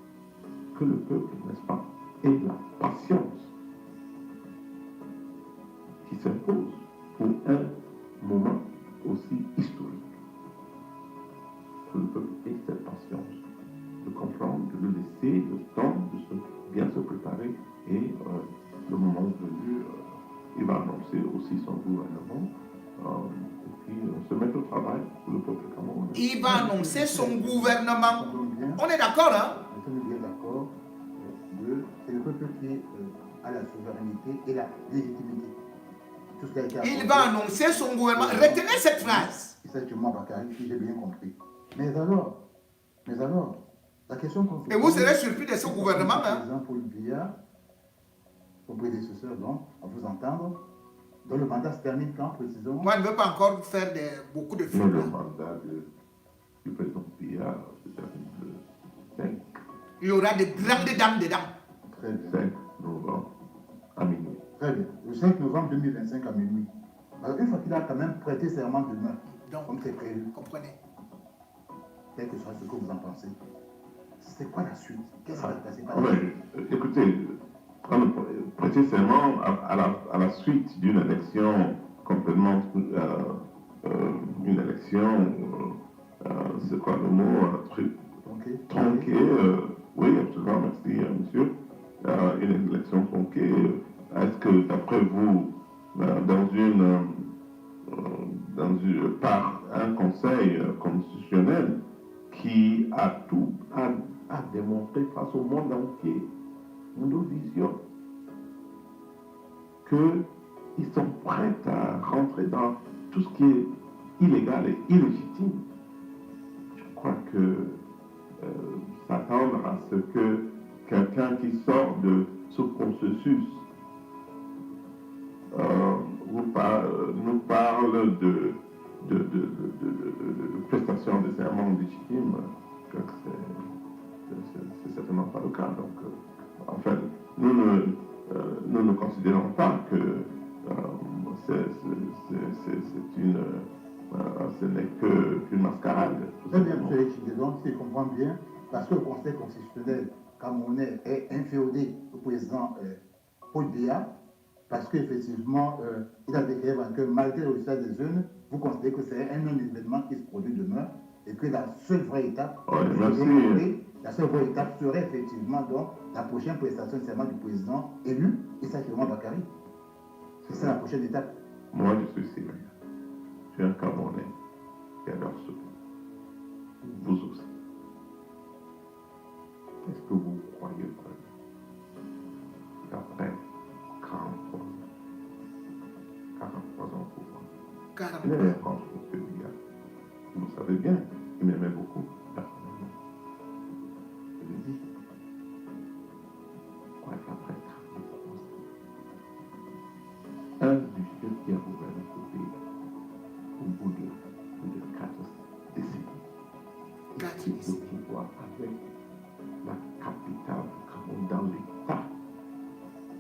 Que le peuple, n'est-ce pas, ait la patience qui s'impose pour un moment aussi historique. Que le peuple ait cette patience de comprendre, de le laisser le temps de bien se préparer et le moment venu, il va annoncer aussi son gouvernement et puis se mettre au travail pour le peuple camerounais. Il va annoncer son gouvernement. On est d'accord, hein? Nous sommes bien d'accord. C'est le peuple qui a la souveraineté et la légitimité. Tout ce qui a été Il va annoncer son gouvernement. Retenez cette phrase. C'est moi, Bakary, si j'ai bien compris. Mais alors, la question qu'on se Et vous serez surpris de ce gouvernement, hein? Président Paul Biya, son prédécesseur, donc, à vous entendre, dont le mandat se termine quand, précisément? Moi, je ne veux pas encore faire beaucoup de Mais films. le mandat du président Biya se termine le 5. Il y aura de grandes dames dedans. Très bien. 5 novembre à minuit. Très bien. Le 5 novembre 2025 à minuit. Alors, une fois qu'il a quand même prêté serment demain, Donc, comme c'est prévu, comprenez. quel que soit ce que vous en pensez, c'est quoi la suite? Qu'est-ce qui va se passer par Ah la ouais, suite? écoutez, prêter serment à la suite d'une élection complètement, une élection, c'est quoi le mot, tronquée, oui, absolument, merci, monsieur, une élection tronquée, est-ce que d'après vous, par un conseil constitutionnel qui a démontré face au monde entier, nos visions, qu'ils sont prêts à rentrer dans tout ce qui est illégal et illégitime. Je crois que s'attendre à ce que quelqu'un qui sort de ce processus nous parle de prestation de serment légitime, je crois que c'est certainement pas le cas. Donc, en fait, nous ne considérons pas que ce n'est qu'une mascarade. Très bien, M. Echide, donc si je comprends bien, parce que le Conseil constitutionnel camerounais est inféodé au président Paul Biya, parce qu'effectivement, il a déclaré vainqueur malgré le résultat des urnes, vous considérez que c'est un événement qui se produit demain et que la seule vraie étape, la seule vraie étape serait effectivement donc la prochaine prestation de serment du président élu, Issa Kiroma Bakary. C'est ça la prochaine étape. Moi, je suis syrien. Je suis un Camerounais qui adore ce pays. Vous aussi. Est-ce que vous croyez vraiment qu'après 43 ans pour moi, il est contre M. Biya? Vous savez bien, il m'aimait beaucoup, personnellement. Je l'ai dit. Je crois qu'après 43 ans, un monsieur qui a gouverné ce pays au bout de plus de 4 décennies, qui peut pouvoir avec la capitale du Cameroun dans l'État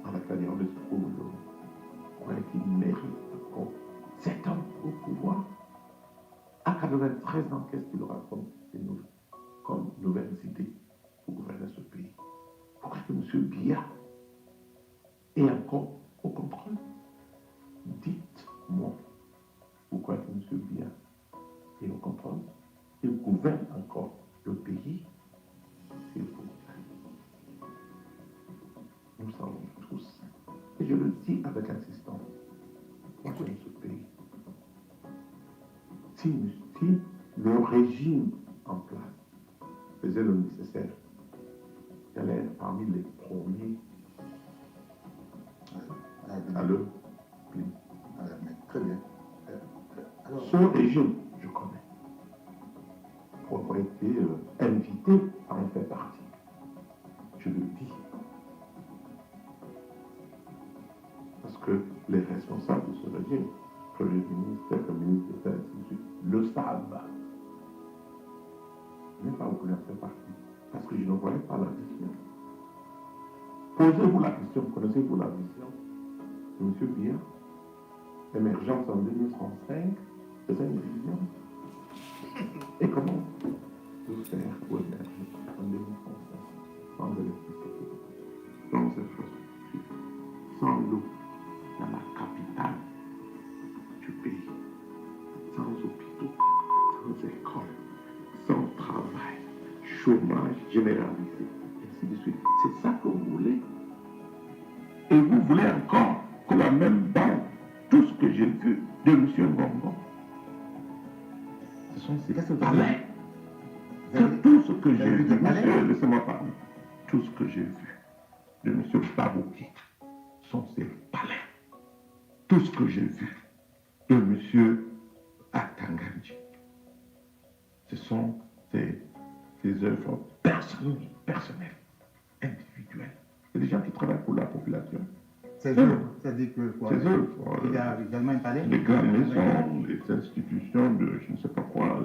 avec l'alliance de secours aujourd'hui, je crois qu'il mérite encore 7 ans au pouvoir. À 93 ans, qu'est-ce qu'il aura comme nouvelles idées pour gouverner ce pays? Pourquoi que M. Biya est encore au contrôle? Dites-moi pourquoi que M. Biya est au contrôle. Il gouverne encore le pays. S'il vous plaît. Nous savons tous, et je le dis avec insistance, dans ce pays, si le régime en place faisait le nécessaire, il allait être parmi les premiers à le plier. Très bien. Alors, Ce régime, je connais, pour avoir été invité à en faire partie. Je le dis. Parce que les responsables de ce régime, Premier ministre, le ministre d'État, ainsi de suite, le savent. Je n'ai pas voulu en faire partie. Parce que je ne voyais pas la vision. Posez-vous la question, connaissez-vous la vision de M. Biya? Émergence en 2035, c'est une vision. Et comment tout faire pour émerger en 2035 sans électricité, sans infrastructure, sans l'eau dans la capitale du pays, sans hôpitaux, sans école, sans travail, chômage généralisé, ainsi de suite. C'est ça que vous voulez. Et vous voulez encore que la même bande, tout ce que j'ai vu de M. Ngongo, ce sont ces palais. C'est tout ce que j'ai vu, monsieur, laissez-moi parler. Tout ce que j'ai vu de M. Barouki sont ces palais. Tout ce que j'ai vu de M. Atanganji, ce sont ses œuvres personnelles, individuelles. C'est des gens qui travaillent pour la population. Ces œuvres, c'est-à-dire que quoi? Ces œuvres. Il y a également un palais. Les grandes maisons, les institutions de je ne sais pas quoi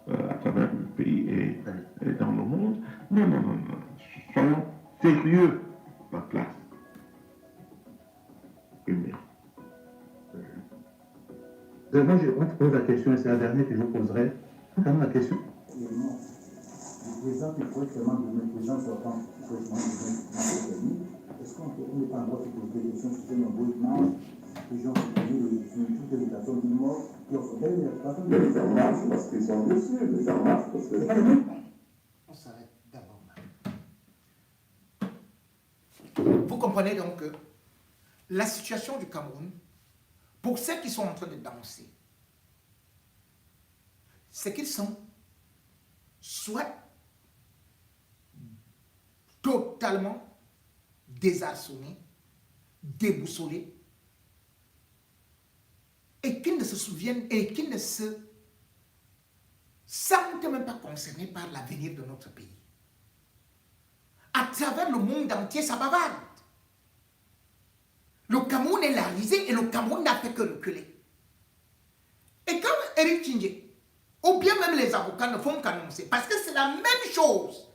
à travers le pays et dans le monde. Non. Soyons sérieux, ma classe. Et merde. Moi, je pose la question, et c'est la dernière que je vous poserai. Quand même la question. Le président qui pourrait vraiment devenir président sortant, est-ce qu'on n'est pas en droit de poser des questions sur ces nombreuses marches, les gens qui ont eu toutes les mutations du mort, qui ont fait des façons de les en marche parce qu'ils sont dessus, les en marche parce que. On s'arrête d'abord. Vous comprenez donc que la situation du Cameroun, pour ceux qui sont en train de danser, c'est qu'ils sont soit totalement désarçonnés, déboussolés, et qu'ils ne se souviennent et qu'ils ne se sentent même pas concernés par l'avenir de notre pays. À travers le monde entier, ça bavarde. Le Cameroun est larisé et le Cameroun n'a fait que reculer. Et quand Eric Tchindjé, ou bien même les avocats ne font qu'annoncer, parce que c'est la même chose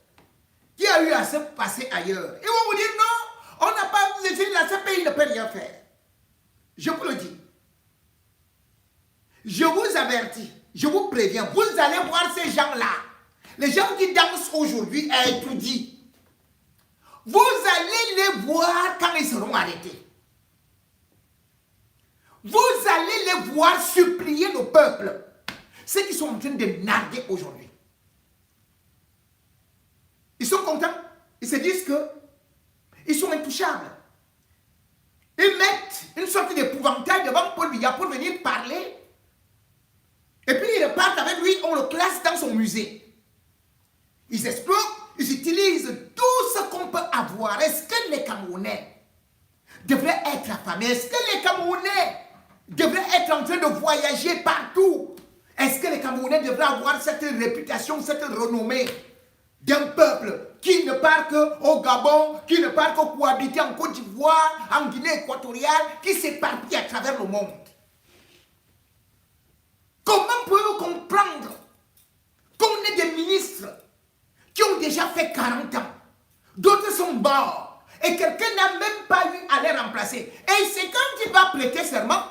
qui a eu à se passer ailleurs. Ils vont vous dire non, on n'a pas laissé la CPI ne peut rien faire. Je vous le dis. Je vous avertis, je vous préviens, vous allez voir ces gens-là. Les gens qui dansent aujourd'hui à être dit. Vous allez les voir quand ils seront arrêtés. Vous allez les voir supplier le peuple. Ceux qui sont en train de narguer aujourd'hui. Ils sont contents. Ils se disent que ils sont intouchables. Ils mettent une sorte d'épouvantail devant Paul Biya pour venir parler. Et puis ils repartent avec lui, on le classe dans son musée. Ils exploitent, ils utilisent tout ce qu'on peut avoir. Est-ce que les Camerounais devraient être affamés? Est-ce que les Camerounais devraient être en train de voyager partout? Est-ce que les Camerounais devraient avoir cette réputation, cette renommée d'un peuple qui ne part qu'au Gabon, qui ne part qu'au cohabiter en Côte d'Ivoire, en Guinée équatoriale, qui s'éparpille à travers le monde? Comment pouvez-vous comprendre qu'on ait des ministres qui ont déjà fait 40 ans, d'autres sont morts, et quelqu'un n'a même pas eu à les remplacer? Et c'est quand il va prêter serment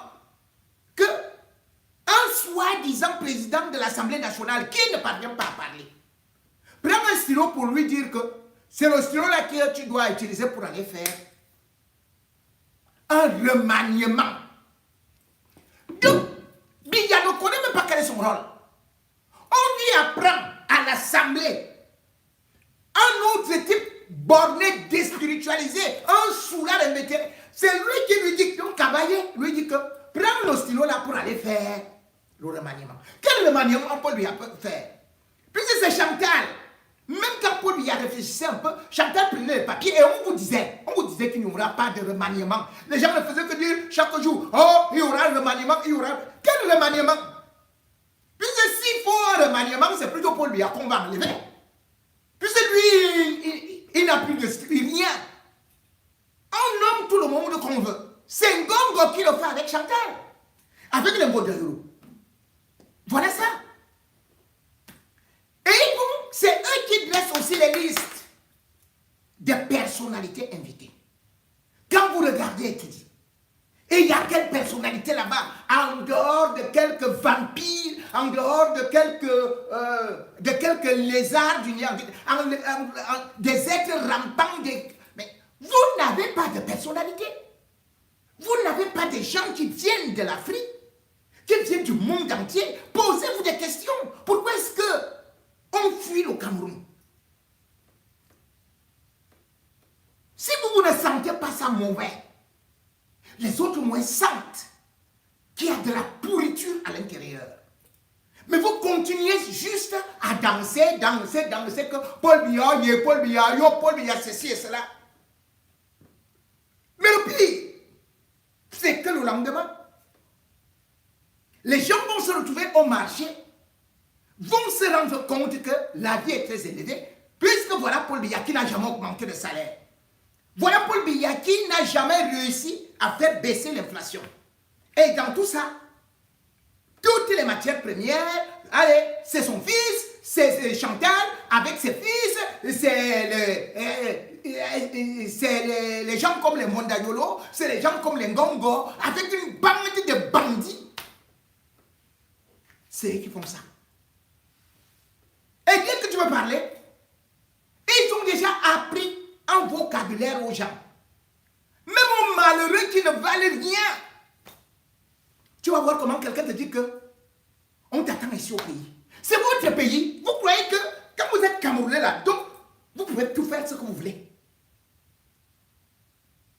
que un soi-disant président de l'Assemblée nationale qui ne parvient pas à parler prend un stylo pour lui dire que c'est le stylo-là que tu dois utiliser pour aller faire un remaniement. Donc, Biya ne connaît même pas quel est son rôle. On lui apprend à l'Assemblée un autre type borné, déspiritualisé, un soulard invétéré. C'est lui qui lui dit, donc Kabaye lui dit que prends le stylo là pour aller faire le remaniement. Quel remaniement Paul Biya peut faire? Puisque c'est Chantal. Même quand Paul Biya réfléchissait un peu, Chantal prenait les papiers et on vous disait qu'il n'y aura pas de remaniement. Les gens ne faisaient que dire chaque jour, oh, il y aura un remaniement, il y aura... Quel remaniement? Puisque s'il faut un remaniement, c'est plutôt Paul Biya qu'on va enlever. Puisque lui, il n'a plus de rien. On nomme tout le monde qu'on veut. C'est Ngongo qui le fait avec Chantal. Avec les mots de l'eau. Voilà ça. Et c'est eux qui dressent aussi les listes de personnalités invitées. Quand vous regardez étudier, et il y a quelle personnalité là-bas, en dehors de quelques vampires, en dehors de quelques lézards du néant, des êtres rampants, mais vous n'avez pas de personnalité. Vous n'avez pas des gens qui viennent de l'Afrique, qui viennent du monde entier. Posez-vous des questions. Pourquoi est-ce qu'on fuit le Cameroun? Si vous ne sentez pas ça mauvais, les autres moins sentent qu'il y a de la pourriture à l'intérieur. Mais vous continuez juste à danser, que Paul Biya, ceci et cela. Mais le pire, c'est que le lendemain, les gens vont se retrouver au marché, vont se rendre compte que la vie est très élevée, puisque voilà Paul Biya qui n'a jamais augmenté de salaire. Voilà Paul Biya qui n'a jamais réussi à faire baisser l'inflation. Et dans tout ça, toutes les matières premières, allez, c'est son fils, c'est Chantal, avec ses fils, c'est les gens comme les Mondayolo, c'est les gens comme les Ngongo, avec une bande de bandits c'est eux qui font ça. Et dès que tu veux parler, ils ont déjà appris un vocabulaire aux gens. Même aux malheureux qui ne valent rien. Tu vas voir comment quelqu'un te dit que on t'attend ici au pays. C'est votre pays. Vous croyez que quand vous êtes Camerounais là, donc vous pouvez tout faire ce que vous voulez.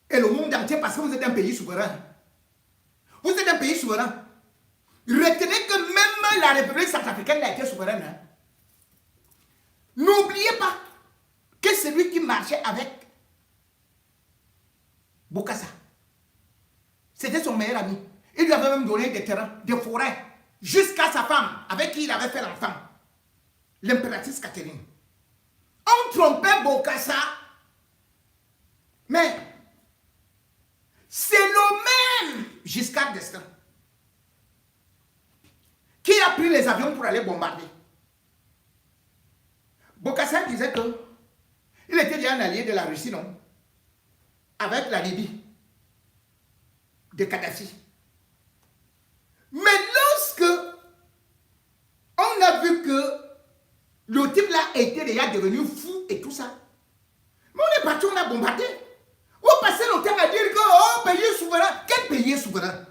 Et le monde entier, parce que vous êtes un pays souverain. Vous êtes un pays souverain. Retenez que même la République centrafricaine a été souveraine. Hein. N'oubliez pas que celui qui marchait avec Bokassa, c'était son meilleur ami. Il lui avait même donné des terrains, des forêts, jusqu'à sa femme, avec qui il avait fait l'enfant, l'impératrice Catherine. On trompait Bokassa, mais c'est le même Giscard d'Estaing qui a pris les avions pour aller bombarder. Bokassa disait que il était déjà un allié de la Russie, non? Avec la Libye, de Kadhafi. Mais lorsque on a vu que le type là était déjà devenu fou et tout ça, mais on est parti, on a bombardé. Vous passez le temps à dire que, oh, pays est souverain. Quel pays est souverain?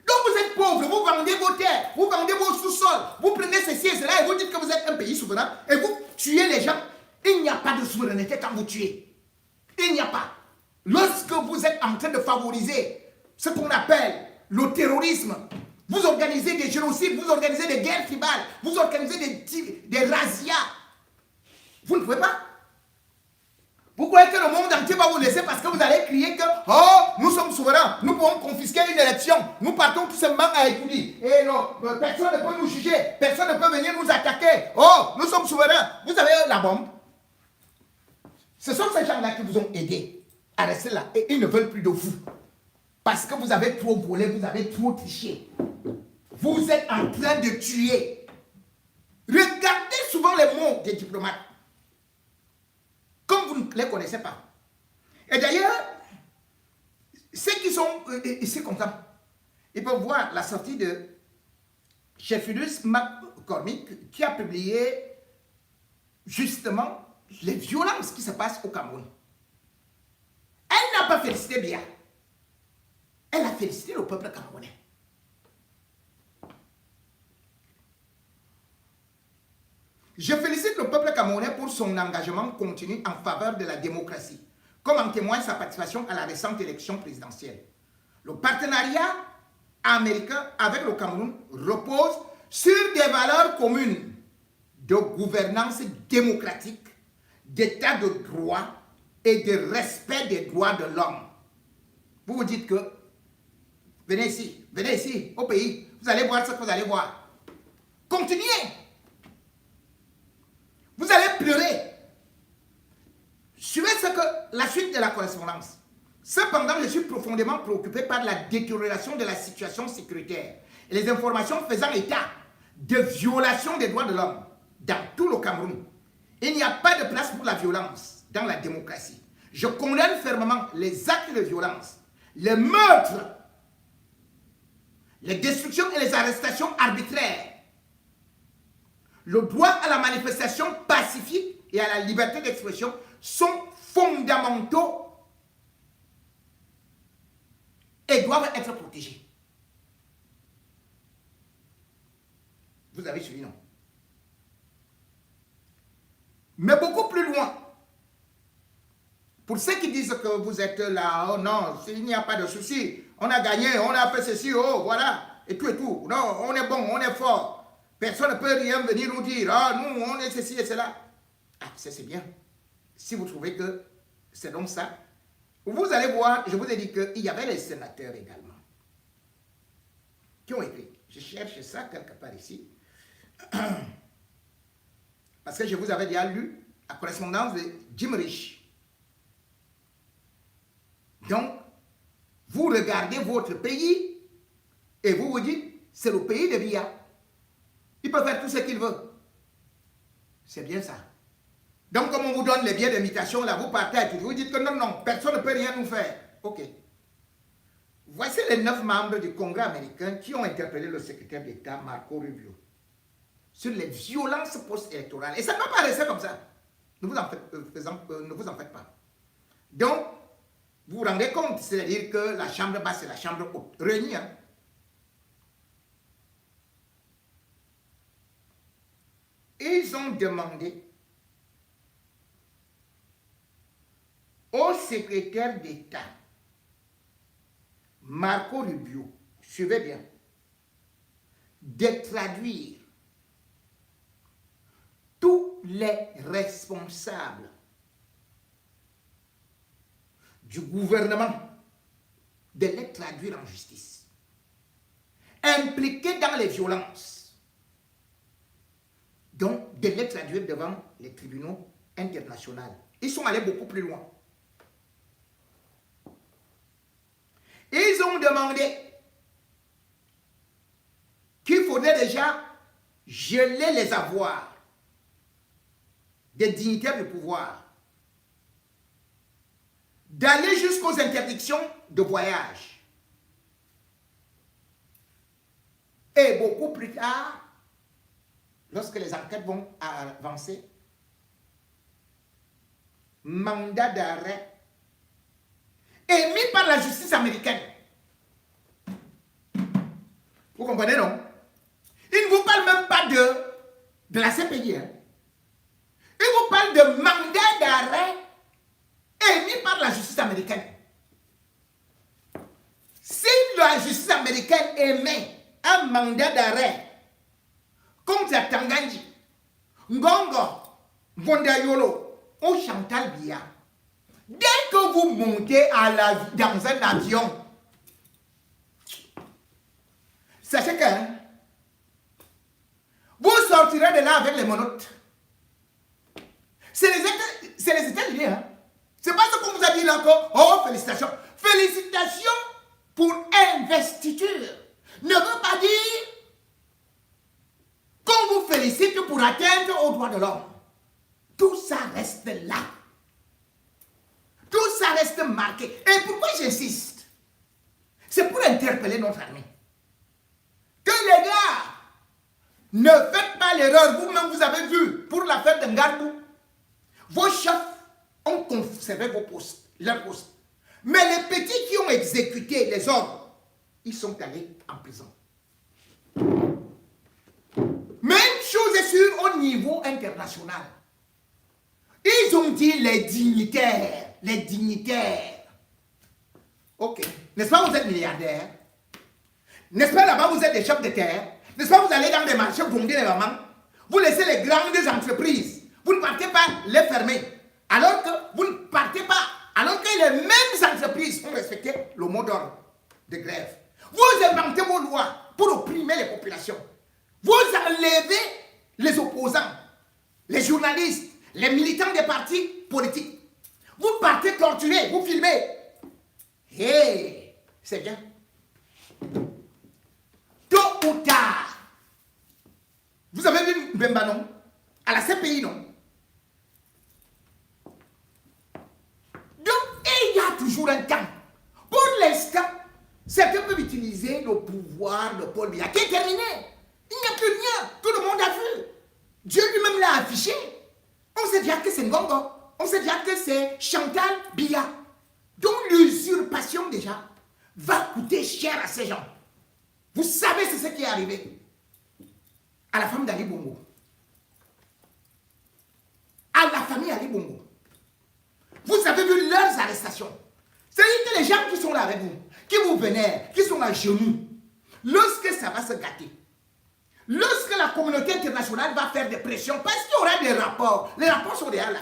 Donc vous êtes pauvres, vous vendez vos terres, vous vendez vos sous-sols, vous prenez ceci et cela et vous dites que vous êtes un pays souverain et vous tuez les gens. Il n'y a pas de souveraineté quand vous tuez. Il n'y a pas. Lorsque vous êtes en train de favoriser ce qu'on appelle le terrorisme, vous organisez des génocides, vous organisez des guerres tribales, vous organisez des razzias. Vous ne pouvez pas. Vous croyez que le monde entier va vous laisser parce que vous allez crier que « Oh, nous sommes souverains, nous pouvons confisquer une élection, nous partons tout simplement à Écouli. Et non, personne ne peut nous juger, personne ne peut venir nous attaquer. Oh, nous sommes souverains. » Vous avez la bombe. Ce sont ces gens-là qui vous ont aidé à rester là et ils ne veulent plus de vous. Parce que vous avez trop volé, vous avez trop triché. Vous êtes en train de tuer. Regardez souvent les mots des diplomates. Comme vous ne les connaissez pas. Et d'ailleurs, ceux qui sont ici contents, ils peuvent voir la sortie de Chefidus McCormick qui a publié justement les violences qui se passent au Cameroun. Elle n'a pas félicité Biya. Elle a félicité le peuple camerounais. Je félicite le peuple camerounais pour son engagement continu en faveur de la démocratie, comme en témoigne sa participation à la récente élection présidentielle. Le partenariat américain avec le Cameroun repose sur des valeurs communes de gouvernance démocratique, d'état de droit et de respect des droits de l'homme. Vous vous dites que venez ici, au pays, vous allez voir ce que vous allez voir. Continuez. Vous allez pleurer. Suivez la suite de la correspondance. Cependant, je suis profondément préoccupé par la détérioration de la situation sécuritaire et les informations faisant état de violations des droits de l'homme dans tout le Cameroun. Il n'y a pas de place pour la violence dans la démocratie. Je condamne fermement les actes de violence, les meurtres, les destructions et les arrestations arbitraires. Le droit à la manifestation pacifique et à la liberté d'expression sont fondamentaux et doivent être protégés. Vous avez suivi, non? Mais beaucoup plus loin, pour ceux qui disent que vous êtes là, oh non, il n'y a pas de souci, on a gagné, on a fait ceci, oh voilà, et tout, non, on est bon, on est fort. Personne ne peut rien venir nous dire, ah, nous, on est ceci et cela. Ah, c'est bien. Si vous trouvez que c'est donc ça, vous allez voir, je vous ai dit qu'il y avait les sénateurs également, qui ont écrit. Je cherche ça quelque part ici. Parce que je vous avais déjà lu la correspondance de Jim Rich. Donc, vous regardez votre pays et vous vous dites, c'est le pays de Biya. Il peut faire tout ce qu'il veut. C'est bien ça. Donc, comme on vous donne les biens d'imitation, là, vous partez et vous dites que non, non, personne ne peut rien nous faire. Ok. Voici les 9 membres du Congrès américain qui ont interpellé le secrétaire d'État Marco Rubio sur les violences post-électorales. Et ça ne va pas rester comme ça. Ne vous en faites pas. Donc, vous vous rendez compte, c'est-à-dire que la chambre basse et la chambre haute réunies. Hein? Ils ont demandé au secrétaire d'État, Marco Rubio, suivez bien, de traduire tous les responsables du gouvernement, de les traduire en justice, impliqués dans les violences, donc de les traduire devant les tribunaux internationaux. Ils sont allés beaucoup plus loin. Ils ont demandé qu'il faudrait déjà geler les avoirs des dignitaires du pouvoir, d'aller jusqu'aux interdictions de voyage. Et beaucoup plus tard, lorsque les enquêtes vont avancer, mandat d'arrêt émis par la justice américaine. Vous comprenez, non? Il ne vous parle même pas de la CPI. Hein? Il vous parle de mandat d'arrêt émis par la justice américaine. Si la justice américaine émet un mandat d'arrêt contre Tanganji, Ngongo, Bondayolo ou Chantal Biya, dès que vous montez dans un avion, sachez que vous sortirez de là avec les monotes. C'est les États-Unis. Hein? C'est pas ce qu'on vous a dit là encore. Oh, félicitations. Félicitations pour investiture. Ne veut pas dire qu'on vous félicite pour atteindre aux droits de l'homme. Tout ça reste là. Tout ça reste marqué. Et pourquoi j'insiste? C'est pour interpeller notre armée. Que les gars, ne faites pas l'erreur. Vous-même, vous avez vu, pour l'affaire de Ngarbou, vos chefs ont conservé vos postes, leurs postes. Mais les petits qui ont exécuté les ordres, ils sont allés en prison. Même chose est sûre au niveau international. Ils ont dit les dignitaires. Les dignitaires. Ok. N'est-ce pas vous êtes milliardaires? N'est-ce pas là-bas vous êtes des chefs de terre? N'est-ce pas vous allez dans des marchés gronder les mamans? Vous laissez les grandes entreprises. Vous ne partez pas les fermer. Alors que vous ne partez pas. Alors que les mêmes entreprises ont respecté le mot d'ordre de grève. Vous inventez vos lois pour opprimer les populations. Vous enlevez les opposants, les journalistes, les militants des partis politiques. Vous partez torturer, vous filmez. Hey, c'est bien. Tôt ou tard, vous avez vu Bemba, non? À la CPI, non? Donc, il y a toujours un temps. Pour l'instant, certains peuvent utiliser le pouvoir de Paul Biya, qui est terminé. Il n'y a plus rien. Tout le monde a vu. Dieu lui-même l'a affiché. On sait déjà que c'est Ngongo. On sait déjà que c'est Chantal Biya. Donc l'usurpation déjà va coûter cher à ces gens. Vous savez c'est ce qui est arrivé à la femme d'Ali Bongo. À la famille Ali Bongo. Vous avez vu leurs arrestations. C'est-à-dire que les gens qui sont là avec vous, qui vous vénèrent, qui sont à genoux, lorsque ça va se gâter, lorsque la communauté internationale va faire des pressions, parce qu'il y aura des rapports, les rapports sont déjà là.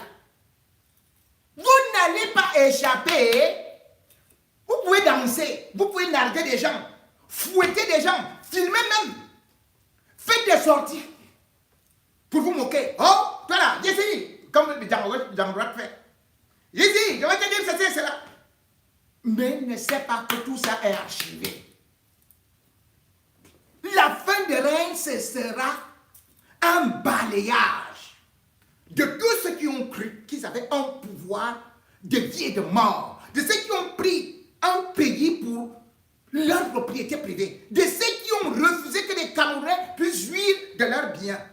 Vous n'allez pas échapper. Vous pouvez danser, vous pouvez narguer des gens, fouetter des gens, filmer même. Faites des sorties pour vous moquer. Oh, toi là, ici, comme Django fait. Ici, je vais te dire c'est cela. Mais ne sais pas que tout ça est archivé. La fin de règne, ce sera un balayage de tous ceux qui ont cru qu'ils avaient un pouvoir de vie et de mort, de ceux qui ont pris un pays pour leur propriété privée, de ceux qui ont refusé que les Camerounais puissent jouir de leurs biens.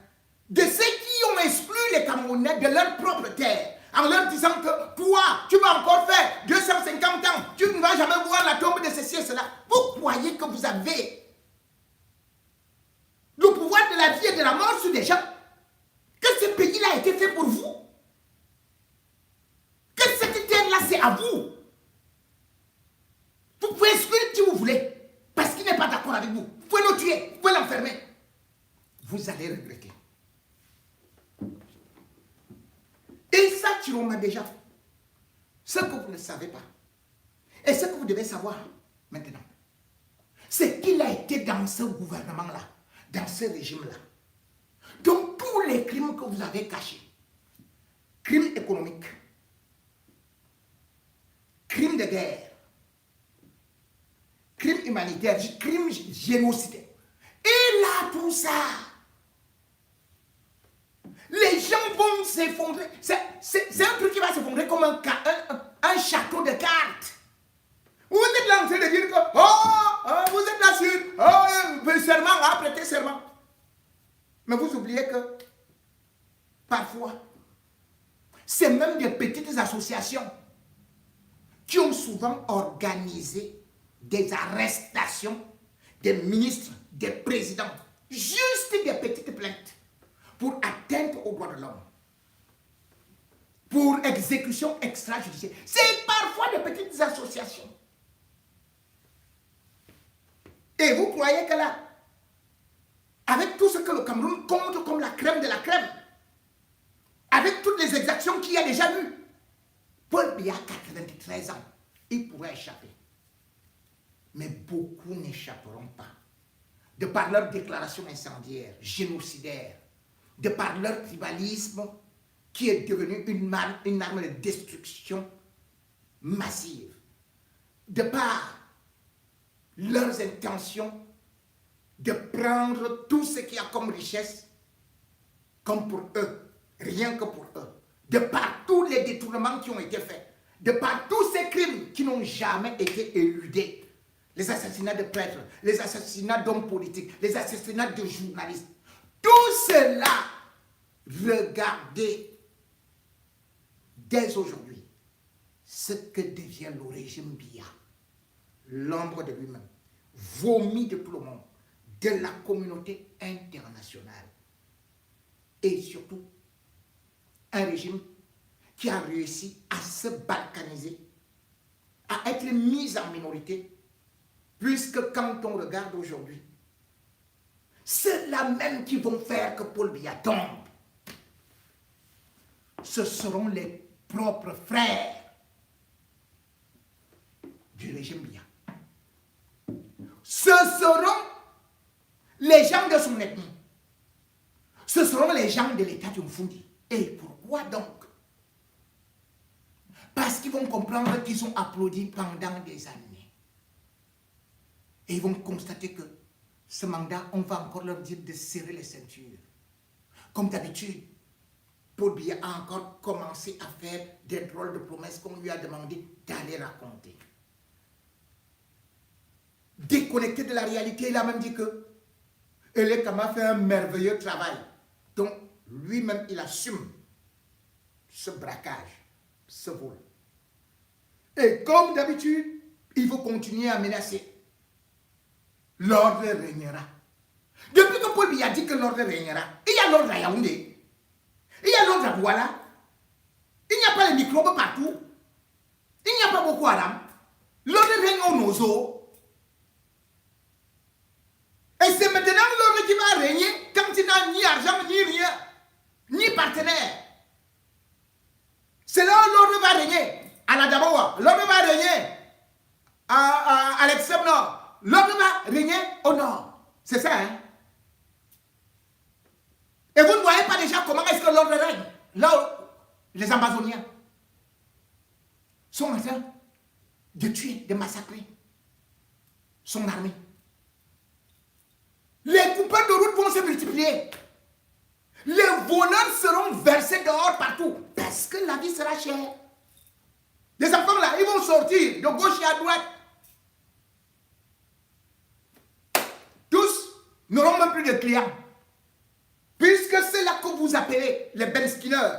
de ceux qui ont exclu les Camerounais de leur propre terre, en leur disant que toi, tu vas encore faire 250 ans, tu ne vas jamais voir la tombe de ceci et cela. Vous croyez que vous avez le pouvoir de la vie et de la mort sur des gens? Que ce pays-là a été fait pour vous? Que cette terre-là, c'est à vous? Vous pouvez exclure qui vous voulez, parce qu'il n'est pas d'accord avec vous. Vous pouvez le tuer, vous pouvez l'enfermer. Vous allez regretter. Et ça, Chiroma déjà fait. Ce que vous ne savez pas, et ce que vous devez savoir maintenant, c'est qu'il a été dans ce gouvernement-là, dans ce régime-là. Donc tous les crimes que vous avez cachés, crimes économiques, crimes de guerre, crimes humanitaires, crimes génocidaires, et là tout ça, les gens vont s'effondrer. C'est un truc qui va s'effondrer comme un château de cartes. Vous êtes là en train de dire que vous êtes là sur serment, prêter serment. Mais vous oubliez que parfois, c'est même des petites associations qui ont souvent organisé des arrestations des ministres, des présidents, juste des petites plaintes pour atteinte aux droits de l'homme, pour exécution extrajudiciaire. C'est parfois des petites associations. Et vous croyez que là, avec tout ce que le Cameroun compte comme la crème de la crème, avec toutes les exactions qu'il y a déjà eues, Paul Biya, 93 ans, il pourrait échapper. Mais beaucoup n'échapperont pas. De par leur déclaration incendiaire, génocidaire, de par leur tribalisme qui est devenu une arme de destruction massive, de par leurs intentions de prendre tout ce qu'il y a comme richesse comme pour eux, rien que pour eux, de par tous les détournements qui ont été faits, de par tous ces crimes qui n'ont jamais été éludés, les assassinats de prêtres, les assassinats d'hommes politiques, les assassinats de journalistes, tout cela, regardez dès aujourd'hui ce que devient le régime Biya, l'ombre de lui-même, vomi de tout le monde, de la communauté internationale, et surtout un régime qui a réussi à se balkaniser, à être mis en minorité, puisque quand on regarde aujourd'hui, ceux-là même qui vont faire que Paul Biya tombe, ce seront les propres frères du régime Biya. Ce seront les gens de son ethnie. Ce seront les gens de l'État du Mfundi. Et pourquoi donc? Parce qu'ils vont comprendre qu'ils ont applaudi pendant des années. Et ils vont constater que ce mandat, on va encore leur dire de serrer les ceintures. Comme d'habitude, Paul Biya a encore commencé à faire des drôles de promesses qu'on lui a demandé d'aller raconter. Déconnecté de la réalité, il a même dit que Elé Kama fait un merveilleux travail. Donc, lui-même, il assume ce braquage, ce vol. Et comme d'habitude, il faut continuer à menacer. L'ordre régnera. Depuis que Paul Biya dit que l'ordre régnera, il y a l'ordre à Yaoundé, il y a l'ordre à Douala, il n'y a pas les microbes partout, il n'y a pas Boko Haram, l'ordre règne au Nozo. Et c'est maintenant l'ordre qui va régner quand il n'a ni argent, ni rien, ni partenaire. C'est là où l'ordre va régner. À la Daboua, l'ordre va régner. À l'extrême nord. L'ordre va régner au nord. C'est ça, hein? Et vous ne voyez pas déjà comment est-ce que l'ordre règne. Là où les Amazoniens sont en train de tuer, de massacrer son armée. Les coupeurs de route vont se multiplier. Les voleurs seront versés dehors partout. Parce que la vie sera chère. Les enfants là, ils vont sortir de gauche et à droite. Tous n'auront même plus de clients. Puisque c'est là que vous appelez les Ben Skinner,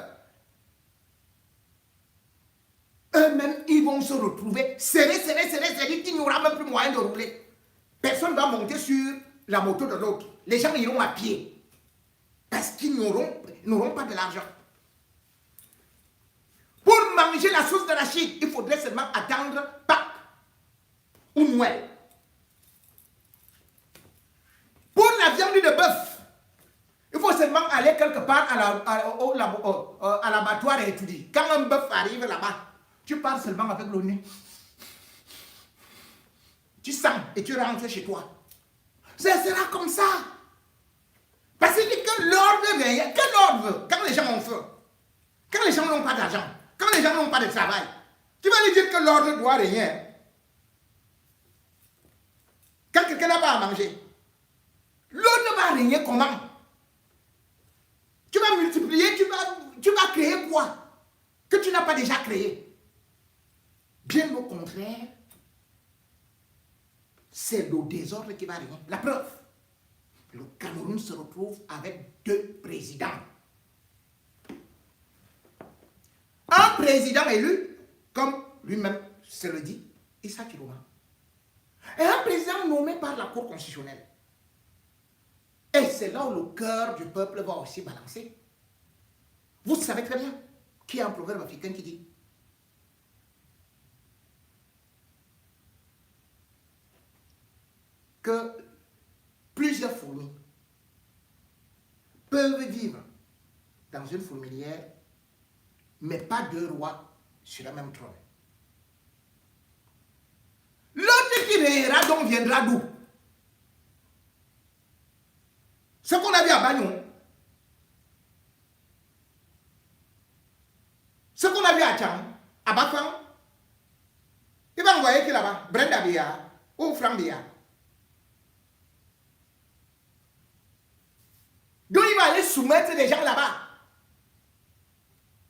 eux-mêmes, ils vont se retrouver serrés, qu'il n'y aura même plus moyen de rouler. Personne ne va monter sur la moto de l'autre. Les gens iront à pied. Parce qu'ils n'auront pas de l'argent. Pour manger la sauce d'arachide, il faudrait seulement attendre Pâques ou Noël. Pour la viande de bœuf, il faut seulement aller quelque part à l'abattoir et étudier. Quand un bœuf arrive là-bas, tu pars seulement avec le nez. Tu sens et tu rentres chez toi. Ça sera comme ça. Parce que l'ordre vient. Quel ordre? Quand les gens ont faim, quand les gens n'ont pas d'argent, quand les gens n'ont pas de travail, tu vas lui dire que l'ordre doit régner. Quand quelqu'un n'a pas à manger, l'ordre va régner comment? Tu vas multiplier, tu vas créer quoi que tu n'as pas déjà créé? Bien au contraire, c'est le désordre qui va régner. La preuve, le Cameroun se retrouve avec 2 présidents. Un président élu, comme lui-même se le dit, Issa Chiroma. Et un président nommé par la Cour constitutionnelle. Et c'est là où le cœur du peuple va aussi balancer. Vous savez très bien qu'il y a un proverbe africain qui dit que plusieurs fourmis peuvent vivre dans une fourmilière, mais pas 2 rois sur le même trône. L'autre qui régnera donc viendra d'où? Ce qu'on a vu à Bagnon, ce qu'on a vu à Tchang, à Bafang, il va envoyer qui là-bas? Brenda Bia ou Frank Bia. Donc il va aller soumettre les gens là-bas.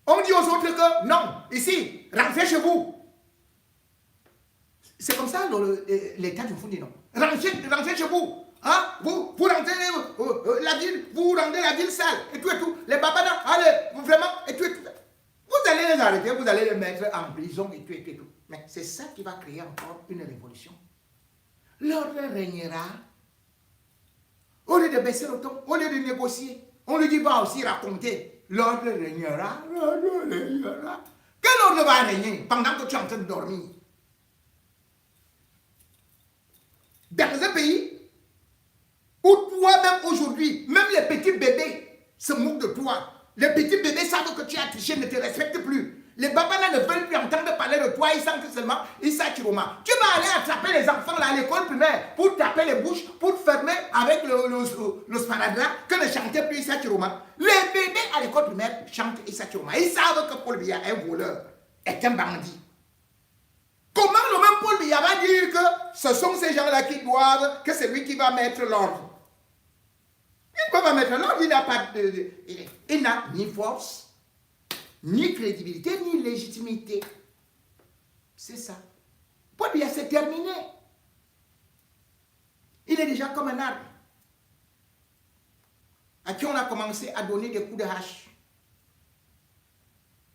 On dit aux autres que non, ici, rentrez chez vous. C'est comme ça l'état du Fundi, non? Rentrez chez vous. Hein? Vous rentrez la ville, vous rendez la ville sale, et tout. Les babana, allez, vraiment, et tout. Vous allez les arrêter, vous allez les mettre en prison, et tout. Mais c'est ça qui va créer encore une révolution. L'ordre régnera. Au lieu de baisser le ton, au lieu de négocier, on lui dit va aussi raconter. L'ordre régnera. Quel ordre va régner pendant que tu es en train de dormir? Dans un pays où toi-même aujourd'hui, même les petits bébés se moquent de toi. Les petits bébés savent que tu as triché, ne te respectent plus. Les babanas ne veulent plus entendre parler de toi, ils sentent seulement Issa Chiroma. Tu vas aller attraper les enfants là, à l'école primaire pour taper les bouches, pour fermer avec le sparadrap que ne chantait plus Issa Chiroma. Les bébés à l'école primaire chantent Issa Chiroma. Ils savent que Paul Biya est un voleur, est un bandit. Comment le même Paul Biya va dire que ce sont ces gens-là qui doivent, que c'est lui qui va mettre l'ordre? Il ne peut pas mettre l'ordre, il n'a pas il n'a ni force, ni crédibilité, ni légitimité. C'est ça. Paul Biya, c'est terminé. Il est déjà comme un arbre à qui on a commencé à donner des coups de hache.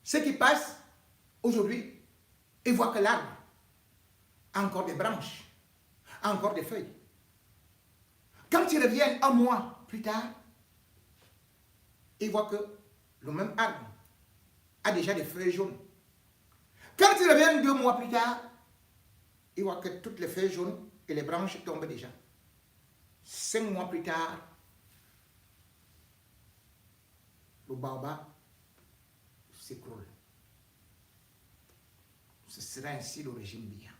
Ceux qui passent aujourd'hui, ils voient que l'arbre a encore des branches, a encore des feuilles. Quand ils reviennent un mois plus tard, ils voient que le même arbre a déjà des feuilles jaunes. Quand ils reviennent 2 mois plus tard, ils voient que toutes les feuilles jaunes et les branches tombent déjà. 5 mois plus tard, le baobab s'écroule. Ce sera ainsi le régime Biya.